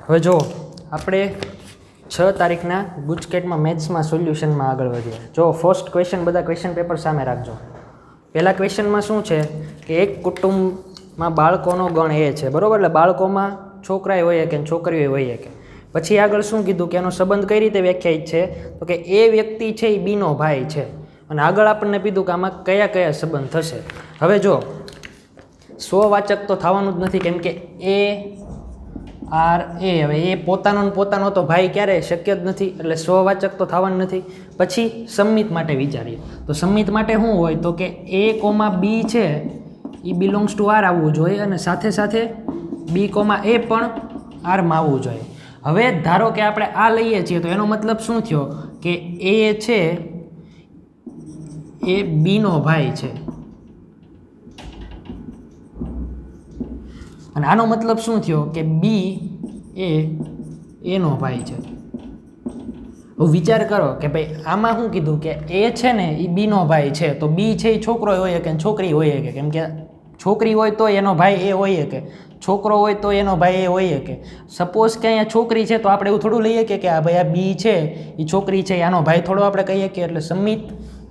હવે જો આપણે 6 તારીખના ગુજકેટમાં મેથ્સમાં સોલ્યુશનમાં આગળ વધીએ. જો ફર્સ્ટ ક્વેશ્ચન, બધા ક્વેશ્ચન પેપર સામે રાખજો. પહેલા ક્વેશ્ચનમાં શું છે કે એક કુટુંબમાં બાળકોનો ગણ એ છે, બરાબર. એટલે બાળકોમાં છોકરાએ હોય કે છોકરીઓ હોય કે. પછી આગળ શું કીધું કે એનો સંબંધ કઈ રીતે વ્યાખ્યાયિત છે, તો કે એ વ્યક્તિ છે એ બીનો ભાઈ છે. અને આગળ આપણને કીધું કે આમાં કયા કયા સંબંધ થશે. હવે જો સ્વવાચક તો થવાનું જ નથી, કેમ કે એ આર એ, હવે એ પોતાનો તો ભાઈ ક્યારે શક્ય જ નથી, એટલે સ્વવાચક તો થવાનું નથી. પછી સંમિત માટે વિચારીએ તો સંમિત માટે શું હોય તો કે એ કોમા બી છે એ બિલોંગ્સ ટુ આર આવવું જોઈએ, અને સાથે સાથે બી કોમા એ પણ આરમાં આવવું જોઈએ. હવે ધારો કે આપણે આ લઈએ છીએ તો એનો મતલબ શું થયો કે એ છે એ બીનો ભાઈ છે, અને આનો મતલબ શું થયો કે બી એ એનો ભાઈ છે. હવે વિચાર કરો કે ભાઈ આમાં શું કીધું કે એ છે ને એ બીનો ભાઈ છે, તો બી છે એ છોકરો હોય કે છોકરી હોય કે, કેમ કે છોકરી હોય તો એનો ભાઈ એ હોય કે, છોકરો હોય તો એનો ભાઈ એ હોય કે. સપોઝ કે અહીંયા છોકરી છે તો આપણે એવું થોડું લઈએ કે આ ભાઈ આ બી છે એ છોકરી છે આનો ભાઈ થોડો આપણે કહીએ કે, એટલે સંમિત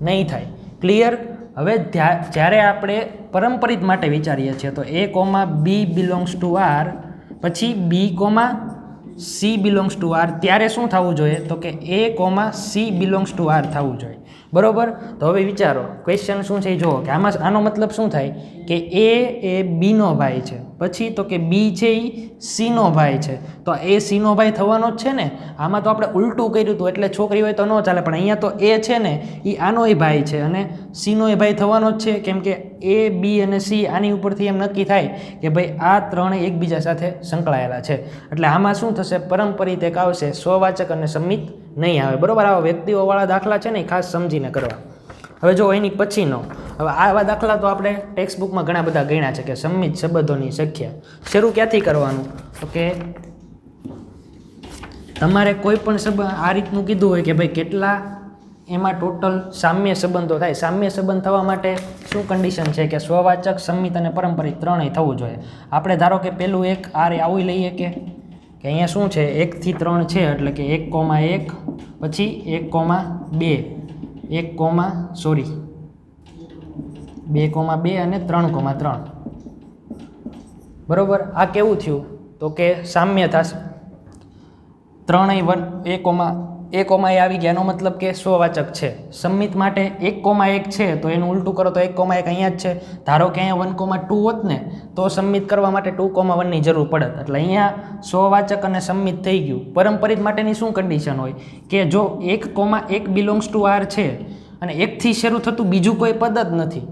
નહીં થાય. ક્લિયર? હવે જ્યારે આપણે પરંપરિત માટે વિચારીએ છીએ તો A comma B belongs to R, પછી B comma C belongs to R, ત્યારે શું થવું જોઈએ તો કે A comma C belongs to R થવું જોઈએ, બરોબર. તો હવે વિચારો ક્વેશ્ચન શું છે એ જુઓ કે આમાં આનો મતલબ શું થાય કે એ બીનો ભાઈ છે, પછી તો કે બી છે એ સીનો ભાઈ છે, તો એ સીનો ભાઈ થવાનો જ છે ને. આમાં તો આપણે ઉલટું કર્યું હતું એટલે છોકરી હોય તો ન ચાલે, પણ અહીંયા તો એ છે ને એ આનોય ભાઈ છે અને સીનોય ભાઈ થવાનો જ છે, કેમ કે એ બી અને સી આની ઉપરથી એમ નક્કી થાય કે ભાઈ આ ત્રણે એકબીજા સાથે સંકળાયેલા છે. એટલે આમાં શું થશે, પરંપરિત એક આવશે, સ્વવાચક અને સંમિત નહીં આવે, બરોબર. આવા વ્યક્તિઓવાળા દાખલા છે ને એ ખાસ સમજીને કરવા. હવે જો એની પછીનો, હવે આવા દાખલા તો આપણે ટેક્સ્ટ બુકમાં ઘણા બધા ગણ્યા છે કે સંમિત સંબંધોની સંખ્યા. શરૂ ક્યાંથી કરવાનું તો કે તમારે કોઈ પણ સંબંધ આ રીતનું કીધું હોય કે ભાઈ કેટલા એમાં ટોટલ સામ્ય સંબંધો થાય. સામ્ય સંબંધ થવા માટે શું કન્ડિશન છે કે સ્વવાચક, સંમિત અને પરંપરિત ત્રણેય થવું જોઈએ. આપણે ધારો કે પેલું એક આર આવું લઈએ કે અહીંયા શું છે 1 થી 3 છે, એટલે કે 1,1, પછી 1,2, 2,2 અને 3,3, બરોબર. આ કેવું થયું તો કે સામ્ય થશે, ત્રણેય 1,1 આવી ગયા, એનો મતલબ કે સ્વવાચક છે. સંમિત માટે 1,1 છે તો એનું ઉલટું કરો તો 1,1 અહીંયા જ છે. ધારો કે અહીંયા 1,2 હોત ને તો સંમિત કરવા માટે 2,1 ની જરૂર પડત, એટલે અહીંયા સ્વવાચક અને સંમિત થઈ ગયું. પરંપરિત માટેની શું કન્ડિશન હોય કે જો 1,1 બિલોંગ્સ ટુ આર છે અને 1 થી શરૂ થતું બીજું કોઈ પદ જ નથી,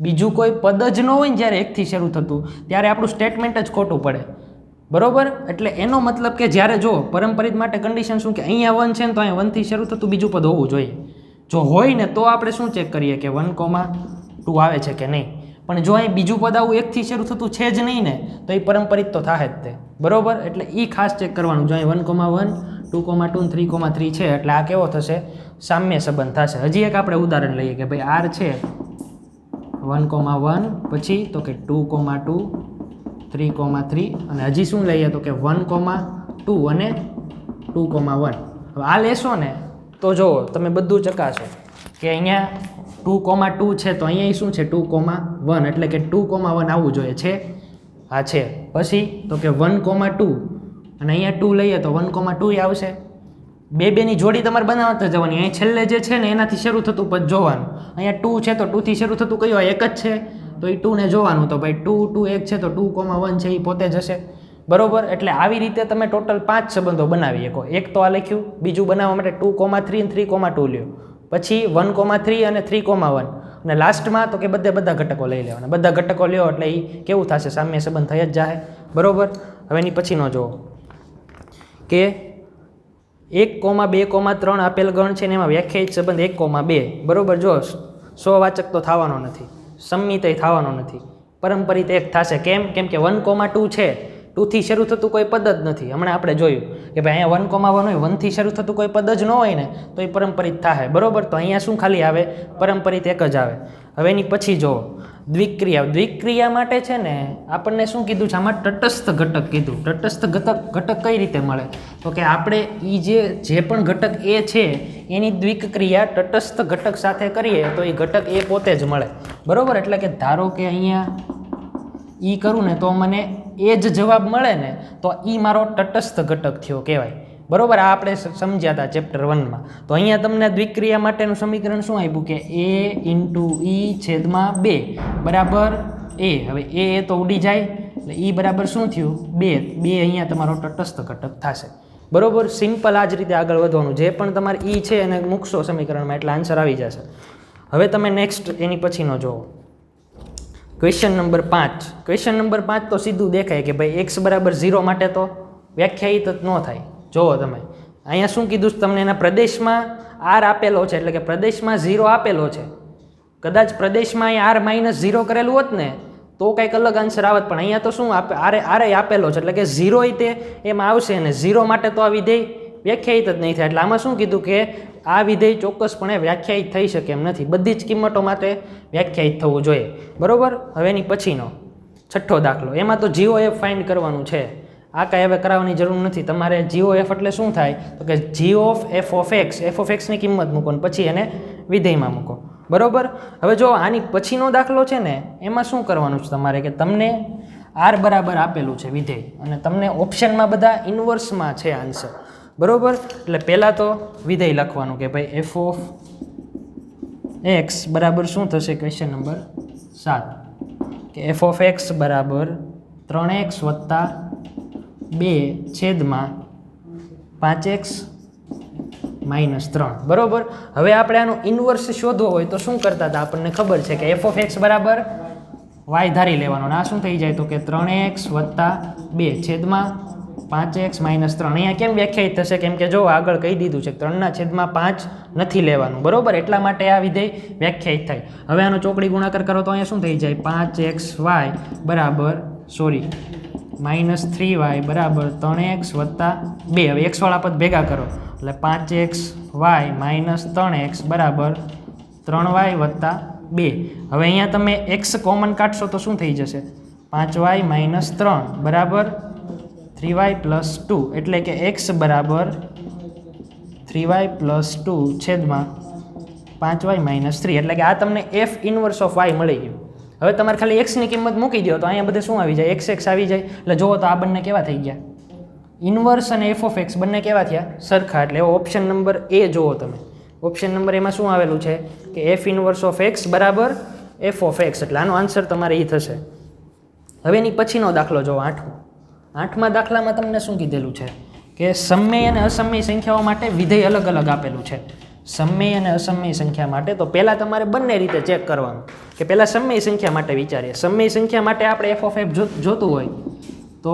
બીજું કોઈ પદ જ ન હોય ને જ્યારે 1 થી શરૂ થતું, ત્યારે આપણું સ્ટેટમેન્ટ જ ખોટું પડે, બરોબર. એટલે એનો મતલબ કે જ્યારે જો પરંપરિત માટે કન્ડિશન શું કે અહીંયા 1 છે ને તો અહીંયા 1 થી શરૂ થતું બીજું પદ હોવું જોઈએ. જો હોય ને તો આપણે શું ચેક કરીએ કે 1,2 આવે છે કે નહીં. પણ જો અહીં બીજું પદ આવું 1 થી શરૂ થતું છે જ નહીં ને તો એ પરંપરિત તો થાય જ તે, બરોબર. એટલે એ ખાસ ચેક કરવાનું. જો અહીં 1,1, 2,2 3,3 છે, એટલે આ કેવો થશે, સામ્ય સંબંધ થશે. હજી એક આપણે ઉદાહરણ લઈએ કે ભાઈ આર છે 1,1, પછી તો કે 2,2, 3,3, અને હજી શું લઈએ તો કે 1,2 અને 2,1. હવે આ લેશો ને તો જુઓ તમે બધું ચકાસો કે અહીંયા 2,2 છે તો અહીંયા શું છે 2,1, એટલે કે 2,1 આવવું જોઈએ છે, હા છે. પછી તો કે 1,2 અને અહીંયા 2 લઈએ તો 1,2 આવશે. બેની જોડી તમારે બનાવતા જવાની. અહીં છેલ્લે જે છે ને એનાથી શરૂ થતું પદ જોવાનું. અહીંયા 2 છે તો 2 થી શરૂ થતું કયું એક જ છે તો એ 2 ને જોવાનું, તો ભાઈ 2 1 છે તો 2,1 છે એ પોતે જ હશે, બરોબર. એટલે આવી રીતે તમે ટોટલ 5 સંબંધો બનાવી શકો. એક તો આ લખ્યું, બીજું બનાવવા માટે 2,3 અને 3,2 લ્યો, પછી 1,3 અને 3,1, અને લાસ્ટમાં તો કે બધા ઘટકો લઈ લેવાના. બધા ઘટકો લ્યો એટલે એ કેવું થશે, સામ્ય સંબંધ થઈ જ જાય, બરોબર. હવે એની પછીનો જુઓ કે 1,2,3 આપેલ ગણ છે ને એમાં વ્યાખ્યાયિત સંબંધ 1,2, બરોબર. જો સ્વવાચક તો થવાનો નથી, સંમિતય થવાનો નથી, પરંપરિત એક થશે. કેમ કે 1,2 છે 2થી શરૂ થતું કોઈ પદ જ નથી. હમણાં આપણે જોયું કે ભાઈ અહીંયા 1,1 હોય, 1થી શરૂ થતું કોઈ પદ જ ન હોય ને તો એ પરંપરિત થાય, બરાબર. તો અહીંયા શું ખાલી આવે? પરંપરિત એક જ આવે. હવે એની પછી જો દ્વિક્રિયા માટે છે ને આપણને શું કીધું છે? આમાં તટસ્થ ઘટક કીધું. તટસ્થ ઘટક કઈ રીતે મળે? તો કે આપણે જે પણ ઘટક એ છે એની દ્વિક્રિયા તટસ્થ ઘટક સાથે કરીએ તો એ ઘટક એ પોતે જ મળે, બરાબર. એટલે કે ધારો કે અહીંયા ઈ કરું ને તો મને એ જ જવાબ મળે ને તો ઈ મારો તટસ્થ ઘટક થયો કહેવાય, બરાબર. આ આપણે સમજ્યા હતા ચેપ્ટર 1માં. તો અહીંયા તમને દ્વિક્રિયા માટેનું સમીકરણ શું આપ્યું કે a × e/2 બરાબર a. હવે એ તો ઉડી જાય એટલે e બરાબર શું થયું? 2. અહીંયા તમારો તટસ્થ ઘટક થશે, બરાબર. સિમ્પલ આ જ રીતે આગળ વધવાનું. જે પણ તમારે ઈ છે એને મૂકશો સમીકરણમાં એટલે આન્સર આવી જશે. હવે તમે નેક્સ્ટ એની પછીનો જુઓ, ક્વેશ્ચન નંબર 5. ક્વેશ્ચન નંબર 5 તો સીધું દેખાય કે ભાઈ x બરાબર 0 માટે તો વ્યાખ્યાયિત જ ન થાય. જુઓ તમે અહીંયા શું કીધું તમને? એના પ્રદેશમાં r આપેલો છે એટલે કે પ્રદેશમાં 0 આપેલો છે. કદાચ પ્રદેશમાં અહીંયા r-0 કરેલું હોત ને તો કંઈક અલગ આન્સર આવત, પણ અહીંયા તો શું r આપેલો છે એટલે કે 0 તે એમાં આવશે ને 0 માટે તો આ વિધેય વ્યાખ્યાયિત જ નહીં થાય. એટલે આમાં શું કીધું કે આ વિધેય ચોક્કસપણે વ્યાખ્યાયિત થઈ શકે એમ નથી. બધી જ કિંમતો માટે વ્યાખ્યાયિત થવું જોઈએ, બરાબર. હવે એની પછીનો 6થો દાખલો, એમાં તો GOF ફાઇન્ડ કરવાનું છે. આ કાંઈ હવે કરાવવાની જરૂર નથી. તમારે GOF એટલે શું થાય? તો કે g of f of x ની કિંમત મૂકો ને પછી એને વિધેયમાં મૂકો, બરાબર. હવે જો આની પછીનો દાખલો છે ને એમાં શું કરવાનું છે તમારે કે તમને r બરાબર આપેલું છે વિધેય અને તમને ઓપ્શનમાં બધા ઇન્વર્સમાં છે આન્સર, બરાબર. એટલે પહેલાં તો વિધેય લખવાનું કે ભાઈ f of x બરાબર શું થશે? ક્વેશ્ચન નંબર 7 કે f of x બરાબર 3x + 2/5x - 3, બરાબર. હવે આપણે આનો ઇન્વર્સ શોધવો હોય તો શું કરતા હતા? આપણને ખબર છે કે f of x બરાબર y ધારી લેવાનો. આ શું થઈ જાય? તો કે 3x + 2/5x - 3. અહીંયા કેમ વ્યાખ્યાયિત થશે? કેમ કે જો આગળ કહી દીધું છે 3/5 નથી લેવાનું, બરાબર. એટલા માટે આ વિધેય વ્યાખ્યાયિત થાય. હવે આનો ચોકડી ગુણાકાર કરો તો અહીંયા શું થઈ જાય? 5xy બરાબર -3y બરાબર 3x + 2. હવે x વાળા પદ ભેગા કરો એટલે 5xy - 3x બરાબર 3y + 2. હવે અહીંયા તમે x કોમન કાઢશો તો શું થઈ જશે? 5y - 3 બરાબર 3y + 2. એટલે કે x બરાબર 3y + 2 છેદમાં 5y - 3. એટલે કે આ તમને f ઇન્વર્સ ઓફ y મળી ગયું. હવે તમારે ખાલી x ની કિંમત મૂકી દો તો અહીંયા બધે શું આવી જાય? x આવી જાય. એટલે જુઓ તો આ બંને કેવા થઈ ગયા? ઇન્વર્સ અને f of x બંને કેવા થયા? સરખા. એટલે ઓપ્શન નંબર A જુઓ તમે. ઓપ્શન નંબર એમાં શું આવેલું છે કે f ઇન્વર્સ ઓફ x બરાબર f of x. એટલે આનો આન્સર તમારે એ થશે. હવે એની પછીનો દાખલો જુઓ, 8મો. 8મા દાખલામાં તમને શું કીધેલું છે કે સમય અને અસમય સંખ્યાઓ માટે વિધેય અલગ અલગ આપેલું છે. સમય અને અસમય સંખ્યા માટે તો પહેલાં તમારે બંને રીતે ચેક કરવાનું કે પહેલાં સમય સંખ્યા માટે વિચારીએ. સમય સંખ્યા માટે આપણે f of f જોતું હોય તો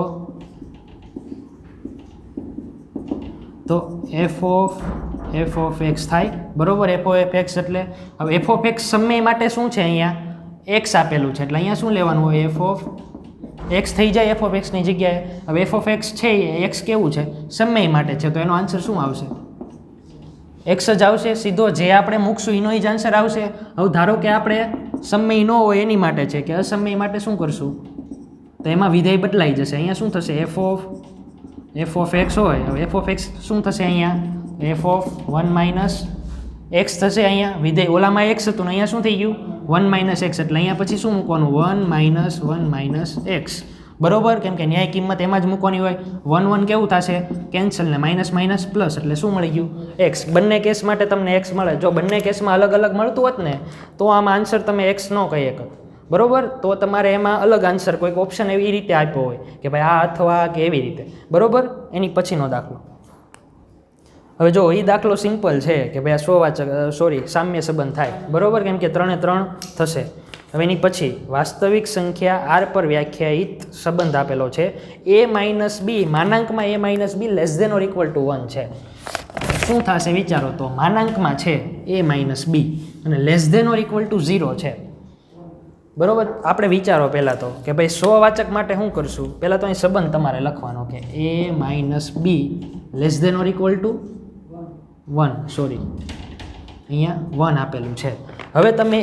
f of x થાય, બરાબર. f of x એટલે હવે f of x સમય માટે શું છે? અહીંયા x આપેલું છે એટલે અહીંયા શું લેવાનું હોય? f of x થઈ જાય f of x ની જગ્યાએ. હવે f of x છે એ x કેવું છે? સમય માટે છે. તો એનો આન્સર શું આવશે? x જ આવશે સીધો. જે આપણે મૂકશું એનો જ આન્સર આવશે. હવે ધારો કે આપણે સમય ન હોય એની માટે છે કે અસમય માટે શું કરશું? તો એમાં વિધેય બદલાઈ જશે. અહીંયા શું થશે? f of x હોય. હવે f of x શું થશે? અહીંયા f of 1 - x થશે. અહીંયા વિધેય ઓલામાં x હતું ને અહીંયા શું થઈ ગયું? 1 - x. એટલે અહીંયા પછી શું મૂકવાનું? 1 - x, બરોબર. કેમ કે ન્યાય કિંમત એમાં જ મૂકવાની હોય. 1 કેવું થશે? કેન્સલ ને માઇનસ પ્લસ. એટલે શું મળી ગયું? x. બંને કેસ માટે તમને x મળે. જો બંને કેસમાં અલગ અલગ મળતું હોત ને તો આમાં આન્સર તમે x ન કહી શકો, બરોબર. તો તમારે એમાં અલગ આન્સર કોઈક ઓપ્શન એવી રીતે આપ્યો હોય કે ભાઈ આ અથવા કે એવી રીતે, બરોબર. એની પછીનો દાખલો. હવે જો એ દાખલો સિમ્પલ છે કે ભાઈ આ સામ્ય સંબંધ થાય, બરોબર. કેમ કે 3 3 થશે. હવે એની પછી વાસ્તવિક સંખ્યા r પર વ્યાખ્યાયિત સંબંધ આપેલો છે. a - b માનાંકમાં a - b less than or equal to 1 છે. શું થશે વિચારો તો? માનાંકમાં છે a - b અને less than or equal to 0 છે. બરાબર. આપણે વિચારો પહેલાં તો કે ભાઈ સ્વવાચક માટે શું કરશું. પહેલાં તો અહીં સંબંધ તમારે લખવાનો કે a minus b less than or equal to 1. Sorry, અહીંયા 1 આપેલું છે. હવે તમે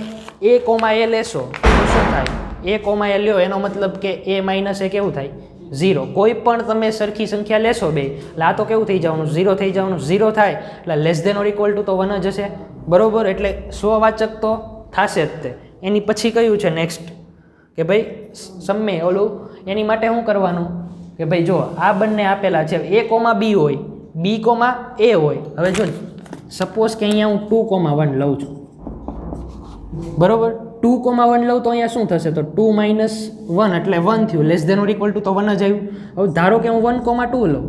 a કોમા એ લેશો તો શું થાય? a કોમા એ લ્યો એનો મતલબ કે a માઇનસ એ કેવું થાય? 0. કોઈ પણ તમે સરખી સંખ્યા લેશો બે એટલે આ તો કેવું થઈ જવાનું? 0 થઈ જવાનું. 0 થાય એટલે less than or equal to તો 1 જ હશે. બરાબર. એટલે સ્વવાચક તો થશે જ તે. એની પછી કયું છે નેક્સ્ટ કે ભાઈ સમય ઓલું એની માટે શું કરવાનું કે ભાઈ જો આ બંને આપેલા છે a કોમા બી હોય, બી કોમા એ હોય. હવે જો સપોઝ કે અહીંયા હું 2,1 લઉં છું. બરાબર. 2,1 લઉં તો અહીંયા શું થશે? તો 2 માઇનસ 1 એટલે 1 થયું. Less than or equal to તો 1 જ આવ્યું. હવે ધારો કે હું 1,2 લઉં,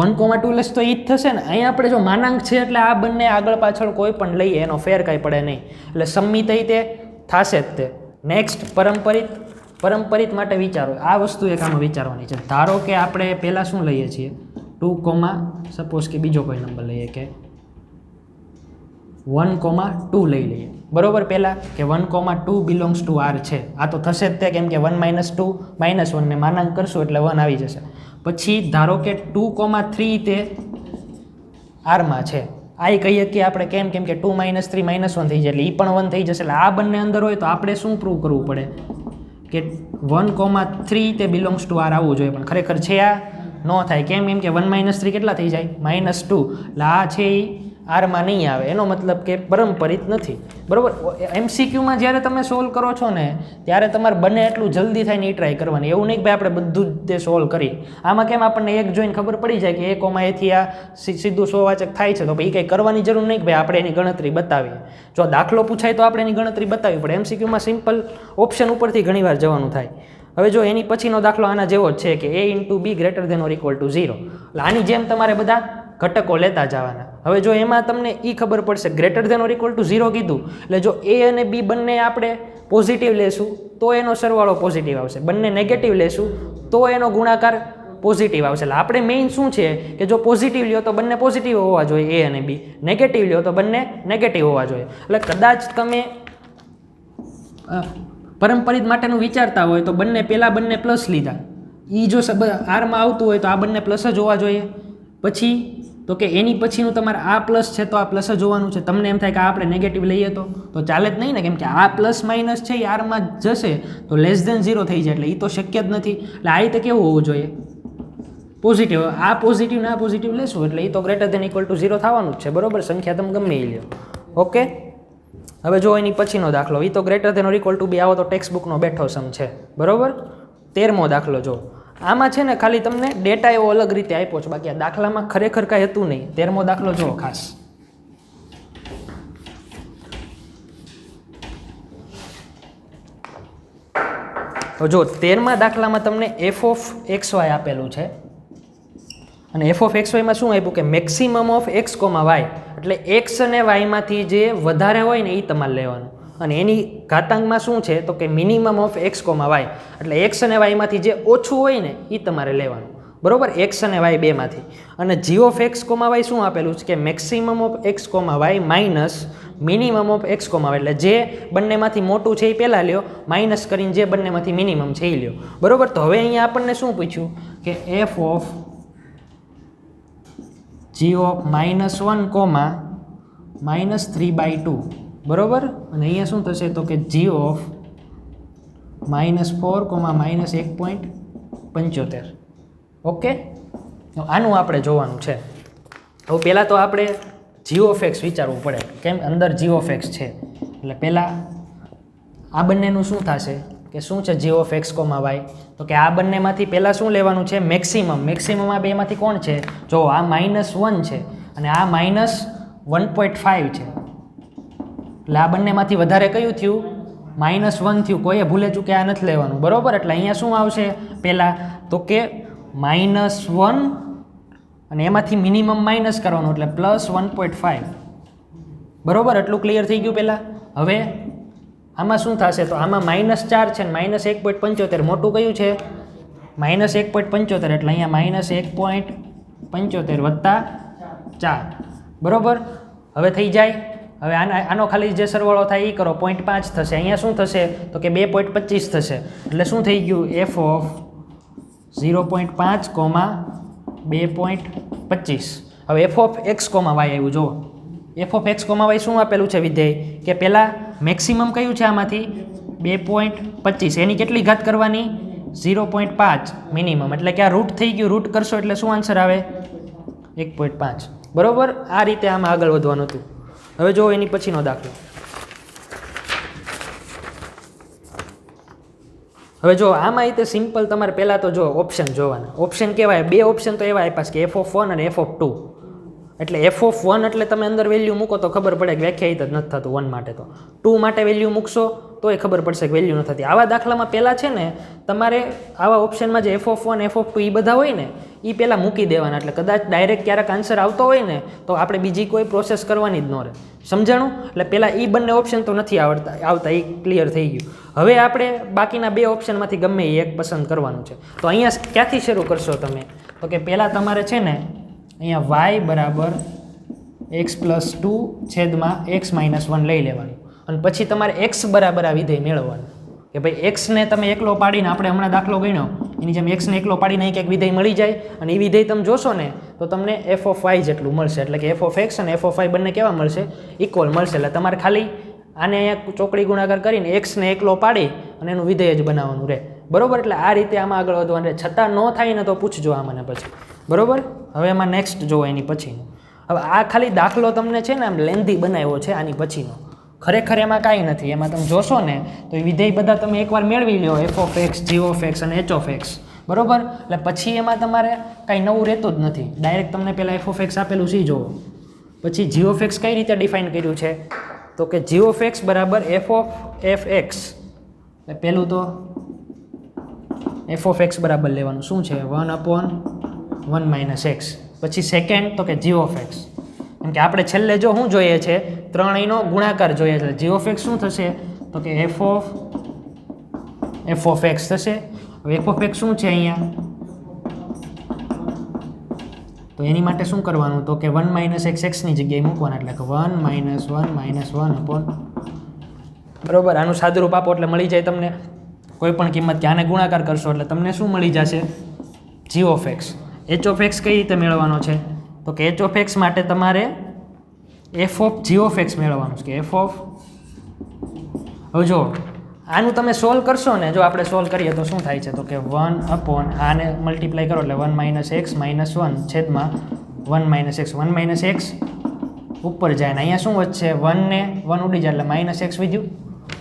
1,2 લેસ તો એ જ થશે ને. અહીંયા આપણે જો માનાંક છે એટલે આ બંને આગળ પાછળ કોઈ પણ લઈએ એનો ફેર કાંઈ પડે નહીં. એટલે સંમિત તે થશે જ તે. નેક્સ્ટ પરંપરિત માટે વિચારો. આ વસ્તુ એક આમાં વિચારવાની છે. ધારો કે આપણે પહેલાં શું લઈએ છીએ? 2, સપોઝ કે બીજો કોઈ નંબર લઈએ કે 1,2 લઈ લઈએ. બરાબર. પહેલાં કે 1,2 બિલોંગ્સ ટુ આર છે. આ તો થશે જ તે, કેમ કે 1 - 2 -1 ને માનાંક કરશું એટલે 1 આવી જશે. પછી ધારો કે 2,3 તે આરમાં છે. આ કહીએ કે આપણે કેમ કે 2 - 3 -1 થઈ જાય એટલે એ પણ 1 થઈ જશે. એટલે આ બંને અંદર હોય તો આપણે શું પ્રૂવ કરવું પડે કે 1,3 તે બિલોંગ્સ ટુ આર આવવું જોઈએ. પણ ખરેખર છે આ ન થાય. કેમ કે 1 - 3 કેટલા થઈ જાય? -2. એટલે આ છે એ આરમાં નહીં આવે. એનો મતલબ કે પરંપરિત નથી. બરાબર. MCQમાં જ્યારે તમે સોલ્વ કરો છો ને ત્યારે તમારે બને એટલું જલ્દી થાય ને એ ટ્રાય કરવાની. એવું નહીં કે ભાઈ આપણે બધું જ તે સોલ્વ કરીએ. આમાં કેમ આપણને એક જોઈને ખબર પડી જાય કે a કોમા એથી આ સીધું સ્વવાચક થાય છે તો ભાઈ કંઈ કરવાની જરૂર નહીં કે ભાઈ આપણે એની ગણતરી બતાવીએ. જો દાખલો પૂછાય તો આપણે એની ગણતરી બતાવવી પડે. MCQમાં સિમ્પલ ઓપ્શન ઉપરથી ઘણીવાર જવાનું થાય. હવે જો એની પછીનો દાખલો આના જેવો જ છે કે a × b greater than or equal to 0. એટલે આની જેમ તમારે બધા ઘટકો લેતા જવાના. હવે જો એમાં તમને એ ખબર પડશે greater than or equal to 0 કીધું એટલે જો a અને b બંને આપણે પોઝિટિવ લેશું તો એનો સરવાળો પોઝિટિવ આવશે. બંને નેગેટિવ લેશું તો એનો ગુણાકાર પોઝિટિવ આવશે. એટલે આપણે મેઇન શું છે કે જો પોઝિટિવ લ્યો તો બંને પોઝિટિવ હોવા જોઈએ a અને b, નેગેટિવ લ્યો તો બંને નેગેટિવ હોવા જોઈએ. એટલે કદાચ તમે પરંપરિત માટેનું વિચારતા હોય તો બંને પ્લસ લીધા. એ જો આરમાં આવતું હોય તો આ બંને પ્લસ જ હોવા જોઈએ. પછી તો કે એની પછીનું તમારે આ પ્લસ છે તો આ પ્લસ જ હોવાનું છે. તમને એમ થાય કે આ આપણે નેગેટિવ લઈએ તો ચાલે જ નહીં ને, કેમ કે આ પ્લસ માઇનસ છે એ આરમાં જશે તો લેસ દેન 0 થઈ જાય. એટલે એ તો શક્ય જ નથી. એટલે આ રીતે કેવું હોવું જોઈએ? પોઝિટિવ. આ પોઝિટિવ ને આ પોઝિટિવ લેશું એટલે એ તો ગ્રેટર દેન ઇક્વલ ટુ 0 થવાનું જ છે. બરાબર. સંખ્યા તમે ગમે એ લ્યો. ઓકે. હવે જો એની પછીનો દાખલો, એ તો greater than or equal to B આવો તો ટેક્સ્ટ બુકનો બેઠો સમ છે. બરાબર. 13મો દાખલો જો. આમાં છે ને ખાલી તમને ડેટા એવો અલગ રીતે આપ્યો છે, બાકી આ દાખલામાં ખરેખર કાંઈ હતું નહીં. 13મો દાખલો જુઓ ખાસ. જો 13મા દાખલામાં તમને f(xy) આપેલું છે અને f(xy) માં શું આપ્યું કે મેક્સિમમ ઓફ x, y એટલે x અને y માંથી જે વધારે હોય ને એ તમારે લેવાનું. અને એની ઘાતાંકમાં શું છે તો કે મિનિમમ ઓફ x, y એટલે x અને y માંથી જે ઓછું હોય ને એ તમારે લેવાનું. બરાબર. x અને y બેમાંથી. અને g(x, y) શું આપેલું છે કે maximum of x, y minus minimum of x, y એટલે જે બંનેમાંથી મોટું છે એ પહેલાં લ્યો, માઇનસ કરીને જે બંનેમાંથી મિનિમમ છે એ લ્યો. બરાબર. તો હવે અહીંયા આપણને શું પૂછ્યું કે f ઓફ g ઓફ -1, -3/2. બરાબર. અને અહીંયા શું થશે તો કે g ઓફ -4, -1.75. ઓકે. આનું આપણે જોવાનું છે. હવે પહેલાં તો આપણે g(x) વિચારવું પડે, કેમ અંદર g(x) છે એટલે પહેલાં આ બંનેનું શું થશે કે શું છે g(x, y) તો કે આ બંનેમાંથી પહેલાં શું લેવાનું છે? મેક્સિમમ આ બેમાંથી કોણ છે? જો આ -1 છે અને આ -1.5 છે. એટલે આ બંનેમાંથી વધારે કયું થયું? -1 થયું. કોઈએ ભૂલે ચૂકે આ નથી લેવાનું. બરાબર. એટલે અહીંયા શું આવશે પહેલાં તો કે -1 અને એમાંથી મિનિમમ માઇનસ કરવાનું એટલે +1.5. બરાબર. એટલું ક્લિયર થઈ ગયું પહેલાં. હવે આમાં શું થશે તો આમાં -4 છે ને -1.75 મોટું કયું છે? -1.75 એટલે અહીંયા -1.75 + 4. બરાબર. હવે થઈ જાય હવે આનો ખાલી જે સરવાળો થાય એ કરો 0.5 થશે. અહીંયા શું થશે તો કે 2.25 થશે. એટલે શું થઈ ગયું f ઓફ 0.5, 2.25. હવે f ઓફ x, y આવ્યું. જુઓ f ઓફ x, y શું આપેલું છે વિધેય કે પહેલાં મેક્સિમમ કયું છે આમાંથી 2.25. એની કેટલી ઘાત કરવાની 0.5 મિનિમમ. એટલે કે આ રૂટ થઈ ગયું. રૂટ કરશો એટલે શું આન્સર આવે 1.5. બરાબર. આ રીતે આમાં આગળ વધવાનું હતું. હવે જો એની પછીનો દાખલો. હવે જો આમાં રીતે સિમ્પલ તમારે પહેલાં તો જો ઓપ્શન જોવાના. ઓપ્શન કહેવાય, બે ઓપ્શન તો એવા આપ્યા કે f(1) અને f(2). એટલે f(1) એટલે તમે અંદર વેલ્યુ મૂકો તો ખબર પડે કે વ્યાખ્યાયિત જ નથી થતું 1 માટે. તો 2 માટે વેલ્યુ મૂકશો તો એ ખબર પડશે કે વેલ્યુ નથી થતી. આવા દાખલામાં પહેલાં છે ને તમારે આવા ઓપ્શનમાં જે f(1), f(2) એ બધા હોય ને એ પહેલાં મૂકી દેવાના. એટલે કદાચ ડાયરેક્ટ ક્યારેક આન્સર આવતો હોય ને તો આપણે બીજી કોઈ પ્રોસેસ કરવાની જ ન રહે. સમજાણું? એટલે પહેલાં એ બંને ઓપ્શન તો નથી આવતા, એ ક્લિયર થઈ ગયું. હવે આપણે બાકીના બે ઓપ્શનમાંથી ગમે એ એક પસંદ કરવાનું છે. તો અહીંયા ક્યાંથી શરૂ કરશો તમે? તો કે પહેલાં તમારે છે ને અહીંયા y બરાબર x+2 છેદમાં x - 1 લઈ લેવાનું. અને પછી તમારે x બરાબર આ વિધેય મેળવવાનું કે ભાઈ એક્સને તમે એકલો પાડીને, આપણે હમણાં દાખલો ગણ્યો એની જેમ એક્સને એકલો પાડીને એક વિધેય મળી જાય. અને એ વિધેય તમે જોશો ને તો તમને f ઓફ y જેટલું મળશે. એટલે કે f ઓફ x અને f ઓફ y બંને કેવા મળશે? ઇક્વલ મળશે. એટલે તમારે ખાલી આને અહીંયા ચોકડી ગુણાકાર કરીને એક્સને એકલો પાડી અને એનું વિધેય જ બનાવવાનું રહે. બરાબર. એટલે આ રીતે આમાં આગળ વધવાનું રહે. છતાં ન થાય ને તો પૂછજો આ મને પછી. બરાબર. હવે એમાં નેક્સ્ટ જોવો એની પછીનું. હવે આ ખાલી દાખલો તમને છે ને આમ લેન્ધી બનાવ્યો છે આની પછીનો. ખરેખર એમાં કાંઈ નથી. એમાં તમે જોશો ને તો એ વિધેય બધા તમે એકવાર મેળવી લો, f of x, g of x અને h ઓફ x. બરાબર. એટલે પછી એમાં તમારે કાંઈ નવું રહેતું જ નથી. ડાયરેક્ટ તમને પહેલાં f ઓફ x આપેલું છે જોવો. પછી g ઓફ x કઈ રીતે ડિફાઇન કર્યું છે તો કે g ઓફ x બરાબર f ઓફ fx. એટલે પહેલું તો f ઓફ x બરાબર લેવાનું શું છે 1/1 - x. પછી સેકન્ડ તો કે g ઓફ x. કેમ કે આપણે છેલ્લે જો શું જોઈએ છે ત્રણેયનો ગુણાકાર જોઈએ છે. g ઓફ x શું થશે તો કે f ઓફ x થશે. હવે f ઓફ x શું છે અહીંયા તો એની માટે શું કરવાનું તો કે 1 - x ની જગ્યાએ મૂકવાના. એટલે કે 1 - 1 બરાબર. આનું સાદુરૂપ આપો એટલે મળી જાય તમને કોઈ પણ કિંમત. કે આને ગુણાકાર કરશો એટલે તમને શું મળી જશે g of x. h of x કઈ રીતે મેળવવાનો છે તો કે h ઓફ x માટે તમારે f of g of x મેળવવાનું છે કે f ઓફ. હવે જો આનું તમે સોલ્વ કરશો ને, જો આપણે સોલ્વ કરીએ તો શું થાય છે તો કે 1 આને મલ્ટીપ્લાય કરો એટલે 1 - x - 1 છેદમાં 1 - x. 1 - x ઉપર જાય ને અહીંયા શું વધશે 1 ને 1 ઉડી જાય એટલે -x વધ્યું.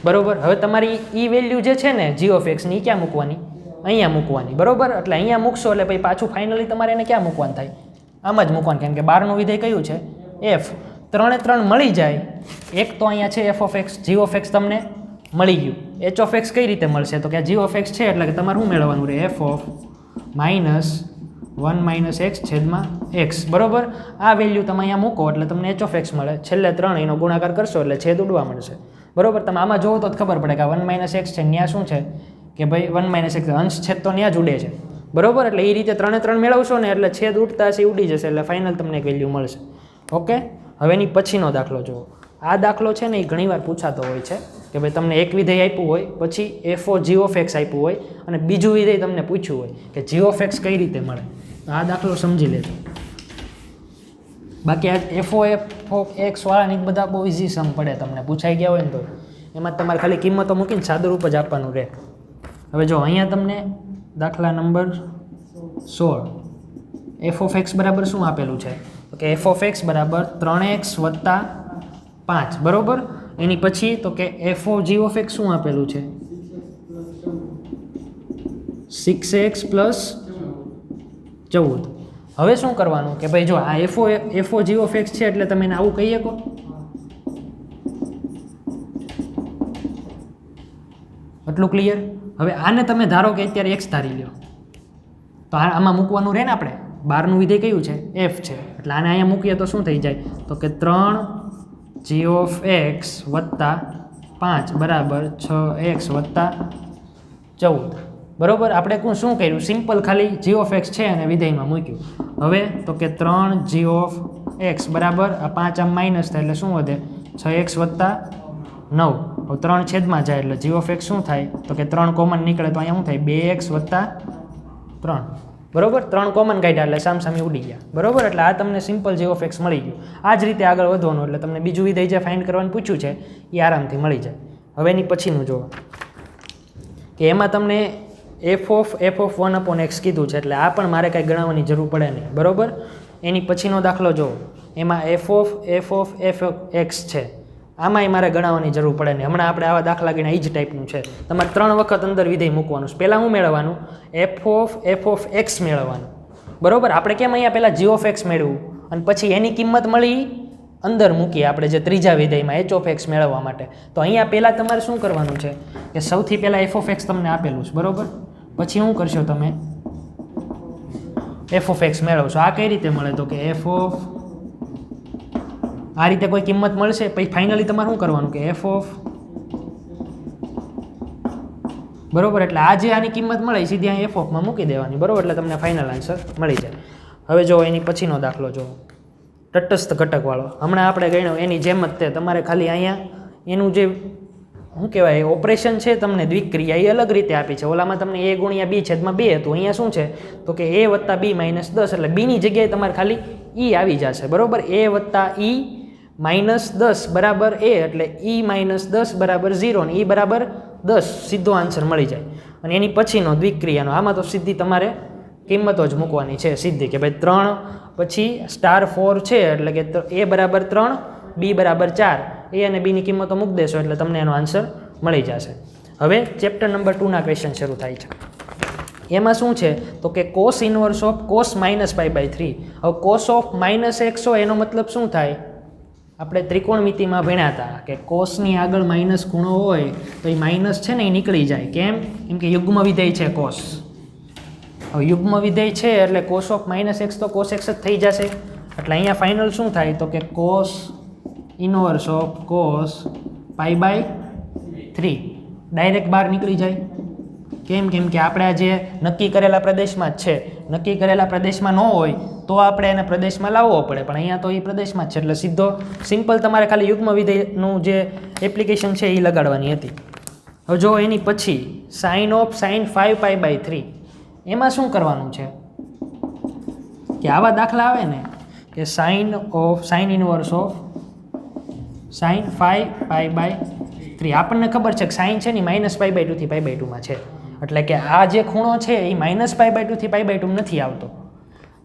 બરાબર. હવે તમારી એ વેલ્યુ જે છે ને g ઓફ x ની ક્યાં મૂકવાની? અહીંયા મૂકવાની. બરાબર. એટલે અહીંયા મૂકશો એટલે પછી પાછું ફાઇનલી તમારે એને ક્યાં મૂકવાનું થાય? આમાં જ મૂકવાનું. કેમ કે બહારનું વિધેય કયું છે f. 3 મળી જાય. એક તો અહીંયા છે f of x, g of x તમને મળી ગયું. h ઓફ x કઈ રીતે મળશે તો કે g ઓફ x છે એટલે કે તમારે શું મેળવવાનું રહે f ઓફ -1 - x છેદમાં x. બરાબર. આ વેલ્યુ તમે અહીંયા મૂકો એટલે તમને h ઓફ x મળે. છેલ્લે 3 એનો ગુણાકાર કરશો એટલે છેદ ઉડવા મળશે. બરાબર. તમે આમાં જોવો તો જ ખબર પડે કે 1 - x છે ત્યાં શું છે કે ભાઈ 1 - x અંશ છેદ તો ત્યાં જ ઉડે છે. બરાબર. એટલે એ રીતે 3 મેળવશો ને એટલે છેદ ઉડતા છે ઉડી જશે એટલે ફાઇનલ તમને એક વેલ્યુ મળશે. ઓકે. હવે એની પછીનો દાખલો જુઓ. આ દાખલો છે ને એ ઘણીવાર પૂછાતો હોય છે કે ભાઈ તમને એક વિધેય આપ્યું હોય, પછી f of g of x આપ્યું હોય અને બીજું વિધેય તમને પૂછ્યું હોય કે g ઓફ x કઈ રીતે મળે. તો આ દાખલો સમજી લેજો. બાકી આ f ઓફ x વાળાની બધા બહુ ઇઝી સમ પડે, તમને પૂછાઈ ગયા હોય ને તો એમાં તમારે ખાલી કિંમતો મૂકીને સાદુરૂપ જ આપવાનું રહે. હવે જો અહીંયા તમને દાખલા નંબર 16 f ઓફ x બરાબર શું આપેલું છે તો કે f ઓફ x બરાબર 3x + 5. બરાબર. એની પછી તો કે f of g of x શું આપેલું છે 6x + 14. હવે શું કરવાનું કે ભાઈ જો આ f of g of x છે એટલે તમે એને આવું કહી શકો. એટલું ક્લિયર. હવે આને તમે ધારો કે અત્યારે x ધારી લો તો આમાં મૂકવાનું રહે ને. આપણે બહારનું વિધેય કયું છે f છે એટલે આને અહીંયા મૂકીએ તો શું થઈ જાય તો કે 3g ઓફ x + 5 બરાબર 6x + 14. બરાબર. આપણે શું કર્યું સિમ્પલ ખાલી g ઓફ x છે અને વિધેયમાં મૂક્યું. હવે તો કે 3g ઓફ x બરાબર આ 5 આમ માઇનસ થાય એટલે શું વધે 6x વત્તા 9. હવે 3 છેદમાં જાય એટલે g ઓફ x શું થાય તો કે 3 કોમન નીકળે તો અહીંયા શું થાય 2x વત્તા 3. બરોબર, 3 કોમન કાઢ્યા એટલે સામસામે ઉડી ગયા. બરોબર, એટલે આ તમને સિમ્પલ g ઓફ x મળી ગયું. આ જ રીતે આગળ વધવાનું એટલે તમને બીજું વિધેય જે ફાઇન્ડ કરવાનું પૂછ્યું છે એ આરામથી મળી જાય. હવે એની પછીનું જુઓ કે એમાં તમને f ઓફ 1/x કીધું છે એટલે આ પણ મારે કાંઈ ગણાવવાની જરૂર પડે નહીં. બરોબર, એની પછીનો દાખલો જુઓ, એમાં f ઓફ x છે, આમાંય મારે ગણાવવાની જરૂર પડે નહીં. હમણાં આપણે આવા દાખલા ગણ્યા એ જ ટાઈપનું છે. તમારે 3 વખત અંદર વિધેય મૂકવાનું છે. પહેલાં શું મેળવવાનું? f ઓફ x મેળવવાનું. બરોબર, આપણે કેમ અહીંયા પહેલાં g ઓફ x મેળવવું અને પછી એની કિંમત મળી અંદર મૂકીએ આપણે જે ત્રીજા વિધેયમાં h ઓફ x મેળવવા માટે. તો અહીંયા પહેલાં તમારે શું કરવાનું છે કે સૌથી પહેલાં f ઓફ x તમને આપેલું છે. બરોબર, પછી શું કરશો તમે f ઓફ x મેળવશો. આ કઈ રીતે મળે તો કે f ઓફ આ રીતે કોઈ કિંમત મળશે પછી ફાઇનલી તમારે શું કરવાનું કે f ઓફ બરોબર, એટલે આ જે આની કિંમત મળે સીધી અહીં f ઓફમાં મૂકી દેવાની. બરોબર, એટલે તમને ફાઇનલ આન્સર મળી જાય. હવે જો એની પછીનો દાખલો જો તટસ્થ ઘટકવાળો, હમણાં આપણે ગણ્યો એની જેમ જ તે તમારે ખાલી અહીંયા એનું જે શું કહેવાય ઓપરેશન છે તમને દ્વિક્રિયા એ અલગ રીતે આપી છે. ઓલામાં તમને a ગુણ્યા b છેદમાં 2 હતું, અહીંયા શું છે તો કે a વત્તા b માઇનસ 10 એટલે બીની જગ્યાએ તમારે ખાલી e આવી જશે. બરોબર, a વત્તા e માઇનસ 10 બરાબર a એટલે e માઇનસ 10 બરાબર 0 ને e બરાબર 10 સીધો આન્સર મળી જાય. અને એની પછીનો દ્વિક્રિયાનો આમાં તો સીધી તમારે કિંમતો જ મૂકવાની છે સીધી કે ભાઈ 3 પછી સ્ટાર 4 છે એટલે કે a બરાબર 3 b બરાબર 4 a અને b ની કિંમતો મૂકી દેશો એટલે તમને એનો આન્સર મળી જશે. હવે ચેપ્ટર નંબર 2ના ક્વેશ્ચન શરૂ થાય છે. એમાં શું છે તો કે cos inverse of cos minus π/3. હવે cos ઓફ માઇનસ x હોય એનો મતલબ શું થાય? આપણે ત્રિકોણમિતિમાં ભણ્યા હતા કે કોસની આગળ માઇનસ ખૂણો હોય તો એ માઇનસ છે ને એ નીકળી જાય. કેમ કે યુગ્મ વિધેય છે કોસ. હવે યુગ્મ વિધેય છે એટલે cos ઓફ માઇનસ x તો cos x જ થઈ જશે. એટલે અહીંયા ફાઇનલ શું થાય તો કે cos inverse of cos π/3 direct બહાર નીકળી જાય. કેમ કે આપણે આ જે નક્કી કરેલા પ્રદેશમાં જ છે, નક્કી કરેલા પ્રદેશમાં ન હોય તો આપણે એને પ્રદેશમાં લાવવો પડે, પણ અહીંયા તો એ પ્રદેશમાં જ છે એટલે સીધો સિમ્પલ તમારે ખાલી યુગ્મ વિધેયનું જે એપ્લિકેશન છે એ લગાડવાની હતી. હવે જો એની પછી sin ઓફ sin 5π/3 એમાં શું કરવાનું છે કે આવા દાખલા આવે ને કે sin ઇનવર્સ ઓફ sin 5π/3 આપણને ખબર છે કે સાઇન છે ને -π/2 થી π/2 છે એટલે કે આ જે ખૂણો છે એ -π/2 થી π/2 નથી આવતો.